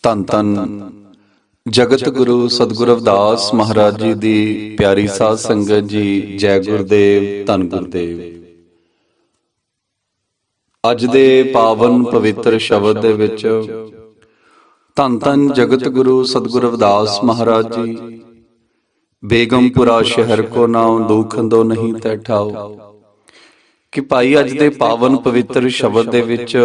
ਧੰਨ ਧੰਨ ਜਗਤ ਗੁਰੂ ਸਤਿਗੁਰੂ ਰਵਿਦਾਸ ਮਹਾਰਾਜ ਜੀ ਦੀ ਪਿਆਰੀ ਸਾਧ ਸੰਗਤ ਜੀ, ਜੈ ਗੁਰਦੇਵ, ਧੰਨ ਗੁਰਦੇਵ। ਅੱਜ ਦੇ ਪਾਵਨ ਪਵਿੱਤਰ ਸ਼ਬਦ ਦੇ ਵਿੱਚ ਧੰਨ ਧੰਨ ਜਗਤ ਗੁਰੂ ਸਤਿਗੁਰੂ ਰਵਿਦਾਸ ਮਹਾਰਾਜ ਜੀ, ਬੇਗਮਪੁਰਾ ਸ਼ਹਿਰ ਕੋ ਨਾਮ ਦੁਖੰਦੋ ਨਹੀਂ ਤੈ ਠਾਓ, ਕਿ ਭਾਈ ਅੱਜ ਦੇ ਪਾਵਨ ਪਵਿੱਤਰ ਸ਼ਬਦ ਦੇ ਵਿੱਚ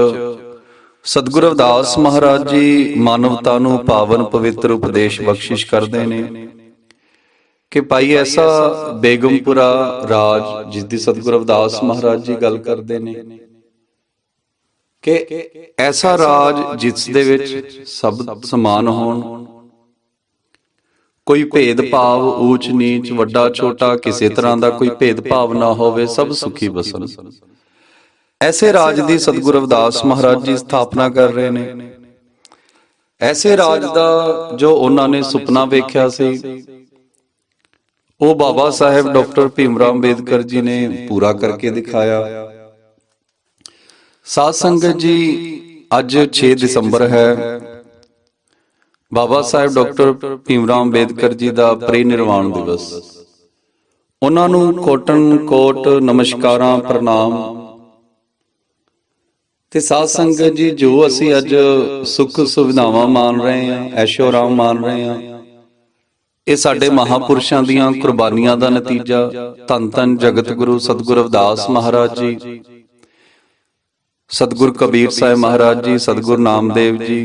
ਸਤਿਗੁਰੂ ਰਵਿਦਾਸ ਮਹਾਰਾਜ ਜੀ ਮਾਨਵਤਾ ਨੂੰ ਪਾਵਨ ਪਵਿੱਤਰ ਉਪਦੇਸ਼ ਬਖਸ਼ਿਸ਼ ਕਰਦੇ ਨੇ ਕਿ ਭਾਈ ਐਸਾ ਬੇਗਮਪੁਰਾ ਰਾਜ ਜਿਸ ਦੀ ਸਤਿਗੁਰੂ ਰਵਿਦਾਸ ਮਹਾਰਾਜ ਜੀ ਗੱਲ ਕਰਦੇ ਨੇ ਕਿ ਐਸਾ ਰਾਜ ਜਿਸ ਦੇ ਵਿੱਚ ਸਭ ਸਮਾਨ ਹੋਣ, ਕੋਈ ਭੇਦ ਭਾਵ ਊਚ ਨੀਚ ਵੱਡਾ ਛੋਟਾ ਕਿਸੇ ਤਰ੍ਹਾਂ ਦਾ ਕੋਈ ਭੇਦ ਭਾਵ ਨਾ ਹੋਵੇ, ਸਭ ਸੁਖੀ ਬਸਣ। ਐਸੇ ਰਾਜ ਦੀ ਸਤਿਗੁਰੂ ਰਵਿਦਾਸ ਮਹਾਰਾਜ ਜੀ ਸਥਾਪਨਾ ਕਰ ਰਹੇ ਨੇ। ਐਸੇ ਰਾਜ ਦਾ ਜੋ ਉਹਨਾਂ ਨੇ ਸੁਪਨਾ ਵੇਖਿਆ ਸੀ, ਉਹ ਬਾਬਾ ਸਾਹਿਬ ਡਾਕਟਰ ਭੀਮ ਰਾਓ ਅੰਬੇਦਕਰ ਜੀ ਨੇ ਪੂਰਾ ਕਰਕੇ ਦਿਖਾਇਆ। ਸਾਧ ਸੰਗਤ ਜੀ, ਅੱਜ 6 ਦਸੰਬਰ ਹੈ, ਬਾਬਾ ਸਾਹਿਬ ਡਾਕਟਰ ਭੀਮ ਰਾਓ ਅੰਬੇਦਕਰ ਜੀ ਦਾ ਪ੍ਰੀਨਿਰਵਾਣ ਦਿਵਸ। ਉਹਨਾਂ ਨੂੰ ਕੋਟਨ ਕੋਟ ਨਮਸਕਾਰਾਂ, ਪ੍ਰਣਾਮ। ਤੇ ਸਾਧ ਸੰਗਤ ਜੀ, ਜੋ ਅਸੀਂ ਅੱਜ ਸੁੱਖ ਸੁਵਿਧਾਵਾਂ ਮਾਣ ਰਹੇ ਹਾਂ, ਐਸ਼ੋ ਆਰਾਮ ਮਾਣ ਰਹੇ ਹਾਂ, ਇਹ ਸਾਡੇ ਮਹਾਪੁਰਸ਼ਾਂ ਦੀਆਂ ਕੁਰਬਾਨੀਆਂ ਦਾ ਨਤੀਜਾ। ਧੰਨ ਧੰਨ ਜਗਤ ਗੁਰੂ ਸਤਿਗੁਰੂ ਰਵਿਦਾਸ ਮਹਾਰਾਜ ਜੀ, ਸਤਿਗੁਰ ਕਬੀਰ ਸਾਹਿਬ ਮਹਾਰਾਜ ਜੀ, ਸਤਿਗੁਰ ਨਾਮਦੇਵ ਜੀ,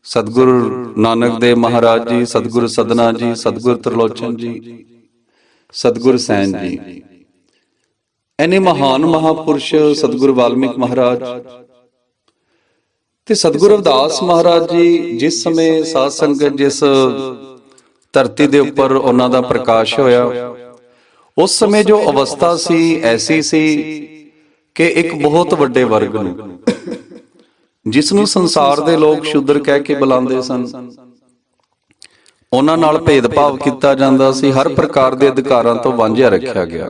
ਸਤਿਗੁਰ ਨਾਨਕ ਦੇਵ ਮਹਾਰਾਜ ਜੀ, ਸਤਿਗੁਰ ਸਦਨਾ ਜੀ, ਸਤਿਗੁਰ ਤ੍ਰਿਲੋਚਨ ਜੀ, ਸਤਿਗੁਰ ਸੈਨ ਜੀ, ਐਨੇ ਮਹਾਨ ਮਹਾਪੁਰਸ਼ ਸਤਿਗੁਰ ਵਾਲਮੀਕ ਮਹਾਰਾਜ ਤੇ ਸਤਿਗੁਰੂ ਰਵਿਦਾਸ ਮਹਾਰਾਜ ਜੀ ਜਿਸ ਸਮੇਂ ਸਾਧ ਸੰਗਤ ਜਿਸ ਧਰਤੀ ਦੇ ਉੱਪਰ ਉਹਨਾਂ ਦਾ ਪ੍ਰਕਾਸ਼ ਹੋਇਆ, ਉਸ ਸਮੇਂ ਜੋ ਅਵਸਥਾ ਸੀ ਐਸੀ ਸੀ ਕਿ ਇੱਕ ਬਹੁਤ ਵੱਡੇ ਵਰਗ ਨੂੰ, ਜਿਸ ਨੂੰ ਸੰਸਾਰ ਦੇ ਲੋਕ ਸ਼ੂਦਰ ਕਹਿ ਕੇ ਬੁਲਾਉਂਦੇ ਸਨ, ਉਹਨਾਂ ਨਾਲ ਭੇਦਭਾਵ ਕੀਤਾ ਜਾਂਦਾ ਸੀ। ਹਰ ਪ੍ਰਕਾਰ ਦੇ ਅਧਿਕਾਰਾਂ ਤੋਂ ਵਾਂਝਿਆ ਰੱਖਿਆ ਗਿਆ।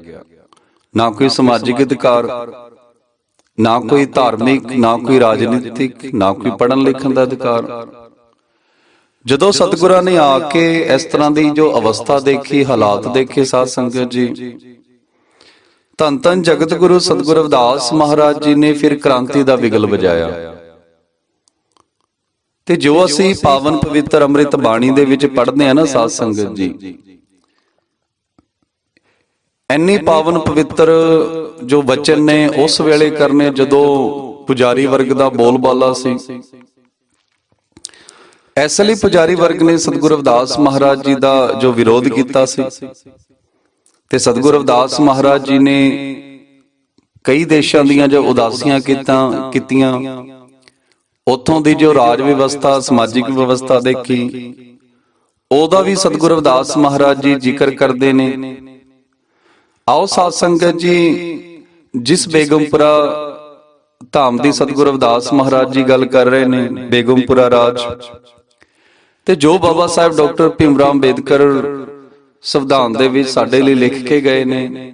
ਨਾ ਕੋਈ ਸਮਾਜਿਕ ਅਧਿਕਾਰ, ਨਾ ਕੋਈ ਧਾਰਮਿਕ, ਨਾ ਕੋਈ ਰਾਜਨੀਤਿਕ, ਨਾ ਕੋਈ ਪੜ੍ਹਨ ਲਿਖਣ ਦਾ ਅਧਿਕਾਰ। ਜਦੋਂ ਸਤਿਗੁਰਾਂ ਨੇ ਆ ਕੇ ਇਸ ਤਰ੍ਹਾਂ ਦੀ ਜੋ ਅਵਸਥਾ ਦੇਖੀ, ਹਾਲਾਤ ਦੇਖੇ, ਸਾਧ ਸੰਗਤ ਜੀ, ਧੰਨ ਧੰਨ ਜਗਤ ਗੁਰੂ ਸਤਿਗੁਰੂ ਰਵਿਦਾਸ ਮਹਾਰਾਜ ਜੀ ਨੇ ਫਿਰ ਕ੍ਰਾਂਤੀ ਦਾ ਬਿਗਲ ਵਜਾਇਆ। ਤੇ ਜੋ ਅਸੀਂ ਪਾਵਨ ਪਵਿੱਤਰ ਅੰਮ੍ਰਿਤ ਬਾਣੀ ਦੇ ਵਿੱਚ ਪੜ੍ਹਦੇ ਆ ਨਾ ਸਾਧ ਸੰਗਤ ਜੀ, ਇੰਨੀ ਪਾਵਨ ਪਵਿੱਤਰ ਜੋ ਵਚਨ ਨੇ ਉਸ ਵੇਲੇ ਕਰਨੇ ਜਦੋਂ ਪੁਜਾਰੀ ਵਰਗ ਦਾ ਬੋਲਬਾਲਾ ਸੀ। ਇਸ ਲਈ ਪੁਜਾਰੀ ਵਰਗ ਨੇ ਸਤਿਗੁਰੂ ਰਵਿਦਾਸ ਮਹਾਰਾਜ ਜੀ ਦਾ ਜੋ ਵਿਰੋਧ ਕੀਤਾ ਸੀ, ਤੇ ਸਤਿਗੁਰੂ ਰਵਿਦਾਸ ਮਹਾਰਾਜ ਜੀ ਨੇ ਕਈ ਦੇਸ਼ਾਂ ਦੀਆਂ ਜੋ ਉਦਾਸੀਆਂ ਕੀਤੀਆਂ, ਉੱਥੋਂ ਦੀ ਜੋ ਰਾਜ ਵਿਵਸਥਾ, ਸਮਾਜਿਕ ਵਿਵਸਥਾ ਦੇਖੀ, ਉਹਦਾ ਵੀ ਸਤਿਗੁਰੂ ਰਵਿਦਾਸ ਮਹਾਰਾਜ ਜੀ ਜ਼ਿਕਰ ਕਰਦੇ ਨੇ। ਆਓ ਸਾਧ ਸੰਗਤ ਜੀ, ਜਿਸ ਬੇਗਮਪੁਰਾ ਧਾਮ ਦੀ ਸਤਿਗੁਰੂ ਰਵਿਦਾਸ ਮਹਾਰਾਜ ਜੀ ਗੱਲ ਕਰ ਰਹੇ ਨੇ, ਬੇਗਮਪੁਰਾ ਰਾਜ, ਤੇ ਜੋ ਬਾਬਾ ਸਾਹਿਬ ਡਾਕਟਰ ਭੀਮ ਰਾਓ ਅੰਬੇਦਕਰ ਸੰਵਿਧਾਨ ਦੇ ਵਿੱਚ ਸਾਡੇ ਲਈ ਲਿਖ ਕੇ ਗਏ ਨੇ,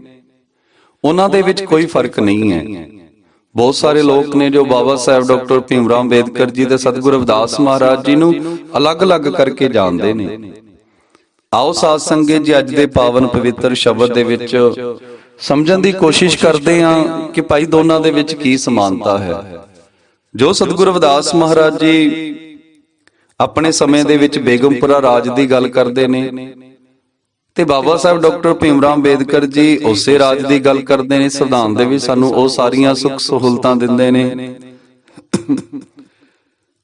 ਉਹਨਾਂ ਦੇ ਵਿੱਚ ਕੋਈ ਫਰਕ ਨਹੀਂ ਹੈ। ਬਹੁਤ ਸਾਰੇ ਲੋਕ ਨੇ ਜੋ ਬਾਬਾ ਸਾਹਿਬ ਡਾਕਟਰ ਭੀਮ ਰਾਓ ਅੰਬੇਦਕਰ ਜੀ ਤੇ ਸਤਿਗੁਰੂ ਰਵਿਦਾਸ ਮਹਾਰਾਜ ਜੀ ਨੂੰ ਅਲੱਗ-ਅਲੱਗ ਕਰਕੇ ਜਾਣਦੇ ਨੇ। ਆਓ ਸਾਧ ਸੰਗਤ ਜੀ, ਅੱਜ ਦੇ ਪਾਵਨ ਪਵਿੱਤਰ ਸ਼ਬਦ ਦੇ ਵਿੱਚ ਸਮਝਣ ਦੀ ਕੋਸ਼ਿਸ਼ ਕਰਦੇ ਹਾਂ ਕਿ ਭਾਈ ਦੋਨਾਂ ਦੇ ਵਿੱਚ ਕੀ ਸਮਾਨਤਾ ਹੈ। ਜੋ ਸਤਿਗੁਰੂ ਰਵਿਦਾਸ ਮਹਾਰਾਜ ਜੀ ਆਪਣੇ ਸਮੇਂ ਦੇ ਵਿੱਚ ਬੇਗਮਪੁਰਾ ਰਾਜ ਦੀ ਗੱਲ ਕਰਦੇ ਨੇ, ਤੇ ਬਾਬਾ ਸਾਹਿਬ ਡਾਕਟਰ ਭੀਮ ਰਾਓ ਅੰਬੇਦਕਰ ਜੀ ਉਸੇ ਰਾਜ ਦੀ ਗੱਲ ਕਰਦੇ ਨੇ। ਸੰਵਿਧਾਨ ਦੇ ਵਿੱਚ ਸਾਨੂੰ ਉਹ ਸਾਰੀਆਂ ਸੁੱਖ ਸਹੂਲਤਾਂ ਦਿੰਦੇ ਨੇ।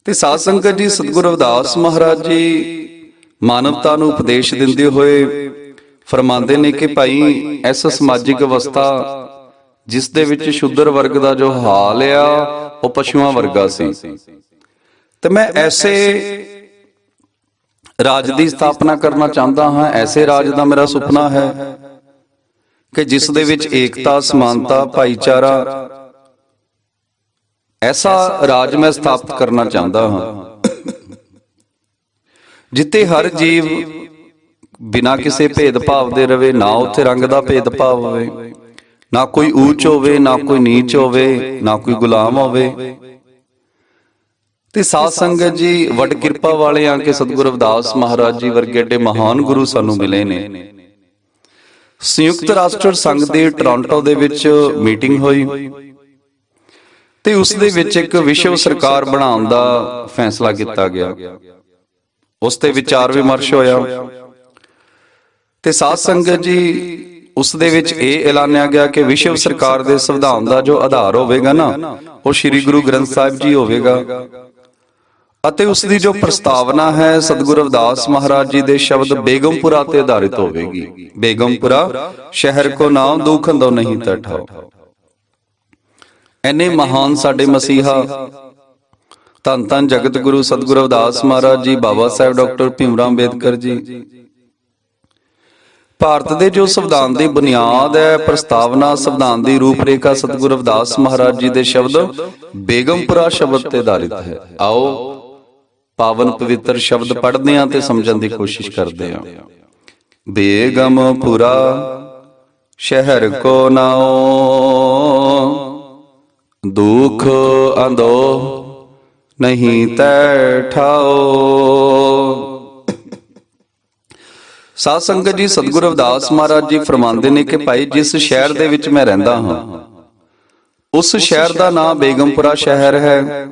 ਤੇ ਸਾਧ ਸੰਗਤ ਜੀ, ਸਤਿਗੁਰੂ ਰਵਿਦਾਸ ਮਹਾਰਾਜ ਜੀ ਮਾਨਵਤਾ ਨੂੰ ਉਪਦੇਸ਼ ਦਿੰਦੇ ਹੋਏ ਫਰਮਾਉਂਦੇ ਨੇ ਕਿ ਭਾਈ ਇਸ ਸਮਾਜਿਕ ਅਵਸਥਾ ਜਿਸ ਦੇ ਵਿੱਚ ਸ਼ੂਦਰ ਵਰਗ ਦਾ ਜੋ ਹਾਲ ਆ, ਉਹ ਪਸ਼ੂਆਂ ਵਰਗਾ ਸੀ। ਤੇ ਮੈਂ ਐਸੇ ਰਾਜ ਦੀ ਸਥਾਪਨਾ ਕਰਨਾ ਚਾਹੁੰਦਾ ਹਾਂ। ਐਸੇ ਰਾਜ ਦਾ ਮੇਰਾ ਸੁਪਨਾ ਹੈ ਕਿ ਜਿਸ ਦੇ ਵਿੱਚ ਏਕਤਾ, ਸਮਾਨਤਾ, ਭਾਈਚਾਰਾ, ਐਸਾ ਰਾਜ ਮੈਂ ਸਥਾਪਿਤ ਕਰਨਾ ਚਾਹੁੰਦਾ ਹਾਂ ਜਿੱਥੇ ਹਰ ਜੀਵ ਬਿਨਾਂ ਕਿਸੇ ਭੇਦਭਾਵ ਦੇ ਰਵੇ। ਨਾ ਉੱਥੇ ਰੰਗ ਦਾ ਭੇਦਭਾਵ ਹੋਵੇ, ਨਾ ਕੋਈ ਊਚ ਹੋਵੇ, ਨਾ ਕੋਈ ਨੀਚ ਹੋਵੇ, ਨਾ ਕੋਈ ਗੁਲਾਮ ਹੋਵੇ। ਤੇ ਸਾਧ ਸੰਗਤ ਜੀ, ਵੱਡ ਕਿਰਪਾ ਵਾਲੇ ਆ ਕਿ ਸਤਿਗੁਰੂ ਰਵਿਦਾਸ ਮਹਾਰਾਜ ਜੀ ਵਰਗੇ ਏਡੇ ਮਹਾਨ ਗੁਰੂ ਸਾਨੂੰ ਮਿਲੇ ਨੇ। ਸੰਯੁਕਤ ਰਾਸ਼ਟਰ ਸੰਘ ਦੇ ਟੋਰਾਂਟੋ ਦੇ ਵਿੱਚ ਮੀਟਿੰਗ ਹੋਈ ਤੇ ਉਸ ਦੇ ਵਿੱਚ ਇੱਕ ਵਿਸ਼ਵ ਸਰਕਾਰ ਬਣਾਉਣ ਦਾ ਫੈਸਲਾ ਕੀਤਾ ਗਿਆ। ਉਸ ਤੇ ਵਿਚਾਰ ਵਿਮਰਸ਼ ਹੋਇਆ ਤੇ ਸਾਧ ਸੰਗਤ ਜੀ, ਉਸ ਦੇ ਵਿੱਚ ਇਹ ਐਲਾਨਿਆ ਗਿਆ ਕਿ ਵਿਸ਼ਵ ਸਰਕਾਰ ਦੇ ਸੰਵਿਧਾਨ ਦਾ ਜੋ ਆਧਾਰ ਹੋਵੇਗਾ ਨਾ, ਉਹ ਸ੍ਰੀ ਗੁਰੂ ਗ੍ਰੰਥ ਸਾਹਿਬ ਜੀ ਹੋਵੇਗਾ ਅਤੇ ਉਸ ਦੀ ਜੋ ਪ੍ਰਸਤਾਵਨਾ ਹੈ ਸਤਿਗੁਰੂ ਰਵਿਦਾਸ ਮਹਾਰਾਜ ਜੀ ਦੇ ਸ਼ਬਦ ਬੇਗਮਪੁਰਾ ਤੇ ਆਧਾਰਿਤ ਹੋਵੇਗੀ। ਬੇਗਮਪੁਰਾ ਸ਼ਹਿਰ ਕੋ ਨਾਮ ਦੁਖ ਅੰਦੋ ਨਹੀਂ ਤਠਾਓ। ਐਨੇ ਮਹਾਨ ਸਾਡੇ ਮਸੀਹਾ ਧੰਨ ਧੰਨ ਜਗਤ ਗੁਰੂ ਸਤਿਗੁਰੂ ਰਵਿਦਾਸ ਮਹਾਰਾਜ ਜੀ, ਬਾਬਾ ਸਾਹਿਬ ਡਾਕਟਰ ਭੀਮ ਰਾਓ ਅੰਬੇਦਕਰ ਜੀ, ਭਾਰਤ ਦੇ ਜੋ ਸੰਵਿਧਾਨ ਦੀ ਬੁਨਿਆਦ ਹੈ, ਪ੍ਰਸਤਾਵਨਾ, ਸੰਵਿਧਾਨ ਦੀ ਰੂਪਰੇਖਾ ਸਤਿਗੁਰੂ ਰਵਿਦਾਸ ਮਹਾਰਾਜ ਜੀ ਦੇ ਸ਼ਬਦ ਬੇਗਮਪੁਰਾ ਸ਼ਬਦ ਤੇ ਆਧਾਰਿਤ ਹੈ। ਆਓ ਪਾਵਨ ਪਵਿੱਤਰ ਸ਼ਬਦ ਪੜ੍ਹਦੇ ਹਾਂ ਤੇ ਸਮਝਣ ਦੀ ਕੋਸ਼ਿਸ਼ ਕਰਦੇ ਹਾਂ। ਬੇਗਮਪੁਰਾ ਸ਼ਹਿਰ ਕੋ ਨਾਓ, ਦੁਖ ਅੰਦੋ ਨਹੀਂ ਤੈ ਠਾਓ। ਸਾਧ ਸੰਗਤ ਜੀ, ਸਤਿਗੁਰੂ ਰਵਿਦਾਸ ਮਹਾਰਾਜ ਜੀ ਫਰਮਾਉਂਦੇ ਨੇ ਕਿ ਭਾਈ, ਜਿਸ ਸ਼ਹਿਰ ਦੇ ਵਿੱਚ ਮੈਂ ਰਹਿੰਦਾ ਹਾਂ, ਉਸ ਸ਼ਹਿਰ ਦਾ ਨਾਮ ਬੇਗਮਪੁਰਾ ਸ਼ਹਿਰ ਹੈ,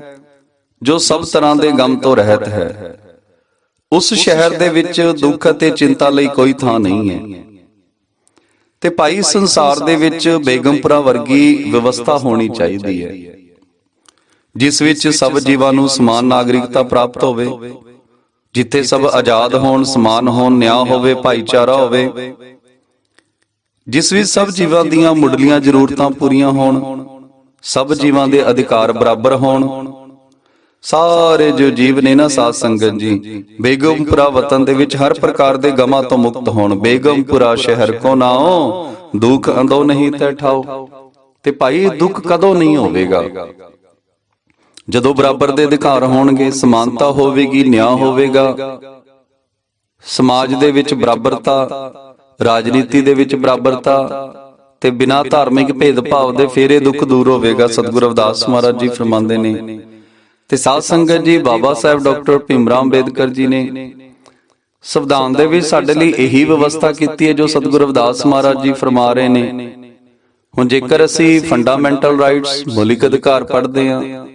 ਜੋ ਸਭ ਤਰ੍ਹਾਂ ਦੇ ਗਮ ਤੋਂ ਰਹਿਤ ਹੈ। ਉਸ ਸ਼ਹਿਰ ਦੇ ਵਿੱਚ ਦੁੱਖ ਅਤੇ ਚਿੰਤਾ ਲਈ ਕੋਈ ਥਾਂ ਨਹੀਂ ਹੈ। ਤੇ ਭਾਈ, ਸੰਸਾਰ ਦੇ ਵਿੱਚ ਬੇਗਮਪੁਰਾ ਵਰਗੀ ਵਿਵਸਥਾ ਹੋਣੀ ਚਾਹੀਦੀ ਹੈ, ਜਿਸ ਵਿੱਚ ਸਭ ਜੀਵਾਂ ਨੂੰ ਸਮਾਨ ਨਾਗਰਿਕਤਾ ਪ੍ਰਾਪਤ ਹੋਵੇ, ਜਿੱਥੇ ਸਭ ਆਜ਼ਾਦ ਹੋਣ, ਸਮਾਨ ਹੋਣ, ਨਿਆਂ ਹੋਵੇ, ਭਾਈਚਾਰਾ ਹੋਵੇ, ਜਿਸ ਵਿੱਚ ਸਭ ਜੀਵਾਂ ਦੀਆਂ ਮੁੱਢਲੀਆਂ ਜ਼ਰੂਰਤਾਂ ਪੂਰੀਆਂ ਹੋਣ, ਸਭ ਜੀਵਾਂ ਦੇ ਅਧਿਕਾਰ ਬਰਾਬਰ ਹੋਣ। ਸਾਰੇ ਜੋ ਜੀਵ ਨੇ ਨਾ ਸਾਧ ਸੰਗਤ ਜੀ, ਬੇਗਮਪੁਰਾ ਵਤਨ ਦੇ ਵਿੱਚ ਹਰ ਪ੍ਰਕਾਰ ਦੇ ਗਮਾਂ ਤੋਂ ਮੁਕਤ ਹੋਣ। ਬੇਗਮਪੁਰਾ ਸ਼ਹਿਰ ਕੋ ਨਾਓ, ਦੁੱਖ ਅੰਦੋ ਨਹੀਂ ਤੈ ਠਾਓ। ਤੇ ਭਾਈ, ਦੁੱਖ ਕਦੋਂ ਨਹੀਂ ਹੋਵੇਗਾ? ਜਦੋਂ ਬਰਾਬਰ ਦੇ ਅਧਿਕਾਰ ਹੋਣਗੇ, ਸਮਾਨਤਾ ਹੋਵੇਗੀ, ਨਿਆਂ ਹੋਵੇਗਾ, ਸਮਾਜ ਦੇ ਵਿੱਚ ਬਰਾਬਰਤਾ, ਰਾਜਨੀਤੀ ਦੇ ਵਿੱਚ ਬਰਾਬਰਤਾ ਤੇ ਬਿਨਾਂ ਧਾਰਮਿਕ ਭੇਦਭਾਵ ਦੇ ਫੇਰ ਇਹ ਦੁੱਖ ਦੂਰ ਹੋਵੇਗਾ। ਸਤਿਗੁਰੂ ਰਵਿਦਾਸ ਮਹਾਰਾਜ ਜੀ ਫਰਮਾਉਂਦੇ ਨੇ। ਤੇ ਸਾਧ ਸੰਗਤ ਜੀ, ਬਾਬਾ ਸਾਹਿਬ ਡਾਕਟਰ ਭੀਮ ਰਾਓ ਅੰਬੇਦਕਰ ਜੀ ਨੇ ਸੰਵਿਧਾਨ ਦੇ ਵਿੱਚ ਸਾਡੇ ਲਈ ਇਹੀ ਵਿਵਸਥਾ ਕੀਤੀ ਹੈ ਜੋ ਸਤਿਗੁਰੂ ਰਵਿਦਾਸ ਮਹਾਰਾਜ ਜੀ ਫਰਮਾ ਰਹੇ ਨੇ। ਹੁਣ ਜੇਕਰ ਅਸੀਂ ਫੰਡਾਮੈਂਟਲ ਰਾਈਟਸ, ਮੌਲਿਕ ਅਧਿਕਾਰ ਪੜ੍ਹਦੇ ਹਾਂ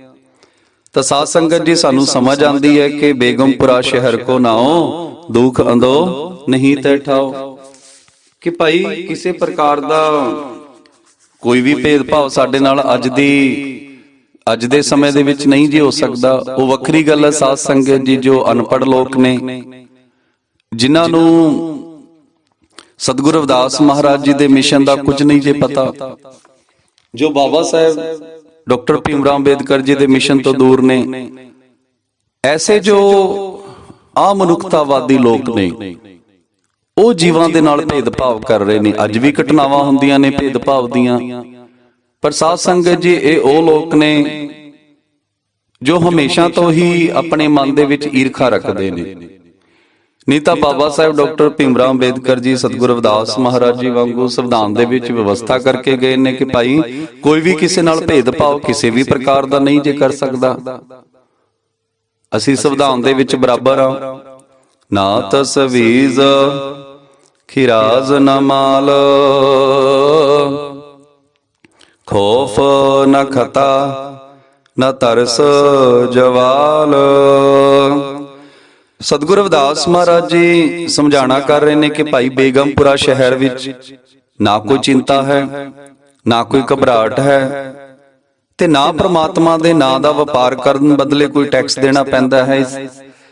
ਤਾਂ ਸਾਧ ਸੰਗਤ ਜੀ, ਸਾਨੂੰ ਸਮਝ ਆਉਂਦੀ ਹੈ ਕਿ ਬੇਗਮਪੁਰਾ ਸ਼ਹਿਰ ਕੋ ਨਾਓ, ਦੁੱਖ ਅੰਦੋ ਨਹੀਂ ਤੈ ਠਾਓ। ਕਿ ਭਾਈ, ਕਿਸੇ ਪ੍ਰਕਾਰ ਦਾ ਕੋਈ ਵੀ ਭੇਦਭਾਵ ਸਾਡੇ ਨਾਲ ਅੱਜ ਦੇ ਸਮੇਂ ਦੇ ਵਿੱਚ ਨਹੀਂ ਜੀ ਹੋ ਸਕਦਾ। ਉਹ ਵੱਖਰੀ ਗੱਲ ਹੈ ਸਾਧ ਸੰਗਤ ਜੀ, ਜੋ ਅਨਪੜ੍ਹ ਲੋਕ ਨੇ, ਜਿਨ੍ਹਾਂ ਨੂੰ ਸਤਿਗੁਰੂ ਰਵਿਦਾਸ ਮਹਾਰਾਜ ਜੀ ਦੇ ਮਿਸ਼ਨ ਦਾ ਕੁਝ ਨਹੀਂ ਜੇ ਪਤਾ, ਜੋ ਬਾਬਾ ਸਾਹਿਬ ਡਾਕਟਰ ਭੀਮ ਰਾਓ ਅੰਬੇਦਕਰ ਜੀ ਦੇ ਮਿਸ਼ਨ ਤੋਂ ਦੂਰ ਨੇ, ਐਸੇ ਜੋ ਆਮਨੁੱਖਤਾਵਾਦੀ ਲੋਕ ਨੇ, ਉਹ ਜੀਵਾਂ ਦੇ ਨਾਲ ਭੇਦਭਾਵ ਕਰ ਰਹੇ ਨੇ। ਅੱਜ ਵੀ ਘਟਨਾਵਾਂ ਹੁੰਦੀਆਂ ਨੇ ਭੇਦਭਾਵ ਦੀਆਂ, ਪਰ ਸਾਧ ਸੰਗਤ ਜੀ, ਇਹ ਉਹ ਲੋਕ ਨੇ ਜੋ ਹਮੇਸ਼ਾ ਤੋਂ ਹੀ ਆਪਣੇ ਮਨ ਦੇ ਵਿੱਚ ਈਰਖਾ ਰੱਖਦੇ ਨੇ। ਨਹੀਂ ਤਾਂ ਬਾਬਾ ਸਾਹਿਬ ਡਾਕਟਰ ਭੀਮ ਰਾਓ ਅੰਬੇਦਕਰ ਜੀ ਸਤਿਗੁਰੂ ਰਵਿਦਾਸ ਮਹਾਰਾਜ ਜੀ ਵਾਂਗੂ ਸੰਵਿਧਾਨ ਦੇ ਵਿੱਚ ਵਿਵਸਥਾ ਕਰਕੇ ਗਏ ਨੇ ਕਿ ਭਾਈ, ਕੋਈ ਵੀ ਕਿਸੇ ਨਾਲ ਭੇਦਭਾਵ ਕਿਸੇ ਵੀ ਪ੍ਰਕਾਰ ਦਾ ਨਹੀਂ ਜੇ ਕਰ ਸਕਦਾ। ਅਸੀਂ ਸੰਵਿਧਾਨ ਦੇ ਵਿੱਚ ਬਰਾਬਰ ਆ। ਨਾ ਤਸਵੀਜ਼ ਖਿਰਾਜ਼ ਨਾ ਮਾਲ, ਖੌਫ ਨਾ ਖਤਾ ਨਾ ਤਰਸ ਜਵਾਲ। ਸਤਿਗੁਰੂ ਰਵਿਦਾਸ ਮਹਾਰਾਜ ਜੀ ਸਮਝਾਣਾ ਕਰ ਰਹੇ ਨੇ ਕਿ ਭਾਈ, ਬੇਗਮਪੁਰਾ ਸ਼ਹਿਰ ਵਿੱਚ ਨਾ ਕੋਈ ਚਿੰਤਾ ਹੈ, ਨਾ ਕੋਈ ਘਬਰਾਹਟ ਹੈ ਤੇ ਨਾ ਪ੍ਰਮਾਤਮਾ ਦੇ ਨਾਂ ਦਾ ਵਪਾਰ ਕਰਨ ਬਦਲੇ ਕੋਈ ਟੈਕਸ ਦੇਣਾ ਪੈਂਦਾ ਹੈ।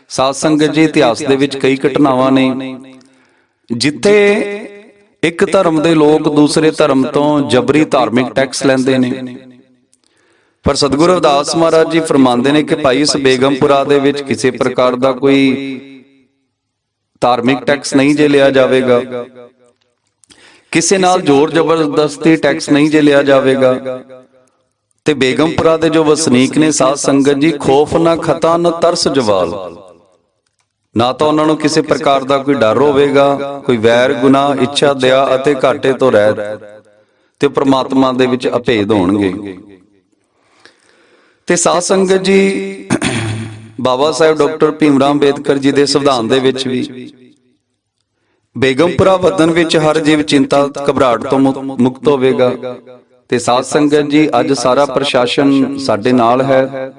ਸਾਧ ਸੰਗਤ ਜੀ, ਇਤਿਹਾਸ ਦੇ ਵਿੱਚ ਕਈ ਘਟਨਾਵਾਂ ਨੇ ਜਿੱਥੇ ਇੱਕ ਧਰਮ ਦੇ ਲੋਕ ਦੂਸਰੇ ਧਰਮ ਤੋਂ ਜਬਰੀ ਧਾਰਮਿਕ ਟੈਕਸ ਲੈਂਦੇ ਨੇ, ਪਰ ਸਤਿਗੁਰੂ ਰਵਿਦਾਸ ਮਹਾਰਾਜ ਜੀ ਫਰਮਾਉਂਦੇ ਨੇ ਕਿ ਭਾਈ, ਇਸ ਬੇਗਮਪੁਰਾ ਦੇ ਵਿੱਚ ਕਿਸੇ ਪ੍ਰਕਾਰ ਦਾ ਕੋਈ ਧਾਰਮਿਕ ਟੈਕਸ ਨਹੀਂ ਜੇ ਲਿਆ ਜਾਵੇਗਾ, ਕਿਸੇ ਨਾਲ ਜ਼ੋਰ ਜ਼ਬਰਦਸਤੀ ਟੈਕਸ ਨਹੀਂ ਜੇ ਲਿਆ ਜਾਵੇਗਾ। ਤੇ ਬੇਗਮਪੁਰਾ ਦੇ ਜੋ ਵਸਨੀਕ ਨੇ ਸਾਧ ਸੰਗਤ ਜੀ, ਖੌਫ ਨਾ ਖਤਾ ਨਾ ਤਰਸ ਜਵਾਲ। ਨਾ ਤਾਂ ਉਹਨਾਂ ਨੂੰ ਕਿਸੇ ਪ੍ਰਕਾਰ ਦਾ ਕੋਈ ਡਰ ਹੋਵੇਗਾ, ਕੋਈ ਵੈਰ, ਗੁਨਾਹ, ਇੱਛਾ, ਦਇਆ ਅਤੇ ਘਾਟੇ ਤੋਂ ਰਹਿਤ, ਤੇ ਪ੍ਰਮਾਤਮਾ ਦੇ ਵਿੱਚ ਅਭੇਦ ਹੋਣਗੇ। ਤੇ ਸਾਧ ਸੰਗਤ ਜੀ, ਬਾਬਾ ਸਾਹਿਬ ਡਾਕਟਰ ਭੀਮ ਰਾਓ ਅੰਬੇਦਕਰ ਜੀ ਦੇ ਸੰਵਿਧਾਨ ਦੇ ਵਿੱਚ ਵੀ ਬੇਗਮਪੁਰਾ ਵਤਨ ਵਿੱਚ ਹਰ ਜੀਵ ਚਿੰਤਾ ਘਬਰਾਹਟ ਤੋਂ ਮੁਕਤ ਹੋਵੇਗਾ। ਤੇ ਸਾਧ ਸੰਗਤ ਜੀ, ਅੱਜ ਸਾਰਾ ਪ੍ਰਸ਼ਾਸਨ ਸਾਡੇ ਨਾਲ ਹੈ।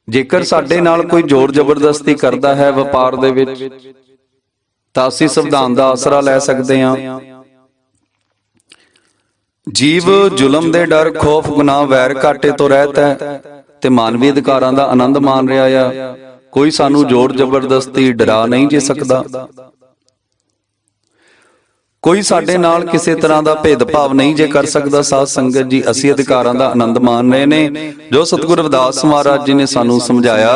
ਜੇਕਰ ਸਾਡੇ ਨਾਲ ਕੋਈ ਜ਼ੋਰ ਜ਼ਬਰਦਸਤੀ ਕਰਦਾ ਹੈ ਵਪਾਰ ਦੇ ਵਿੱਚ, ਤਾਂ ਅਸੀਂ ਸੰਵਿਧਾਨ ਦਾ ਆਸਰਾ ਲੈ ਸਕਦੇ ਹਾਂ। ਜੀਵ ਜ਼ੁਲਮ ਦੇ ਡਰ, ਖੌਫ, ਗੁਨਾਹ, ਵੈਰ, ਘਾਟੇ ਤੋਂ ਰਹਿਤ ਹੈ ਤੇ ਮਾਨਵੀ ਅਧਿਕਾਰਾਂ ਦਾ ਆਨੰਦ ਮਾਣ ਰਿਹਾ ਆ। ਕੋਈ ਸਾਨੂੰ ਜ਼ੋਰ ਜ਼ਬਰਦਸਤੀ ਡਰਾ ਨਹੀਂ ਜੇ ਸਕਦਾ। ਕੋਈ ਸਾਡੇ ਨਾਲ ਕਿਸੇ ਤਰ੍ਹਾਂ ਦਾ ਭੇਦਭਾਵ ਨਹੀਂ ਜੇ ਕਰ ਸਕਦਾ। ਸਾਧ ਸੰਗਤ ਜੀ, ਅਸੀਂ ਅਧਿਕਾਰਾਂ ਦਾ ਆਨੰਦ ਮਾਣ ਰਹੇ ਨੇ ਜੋ ਸਤਿਗੁਰੂ ਰਵਿਦਾਸ ਮਹਾਰਾਜ ਜੀ ਨੇ ਸਾਨੂੰ ਸਮਝਾਇਆ।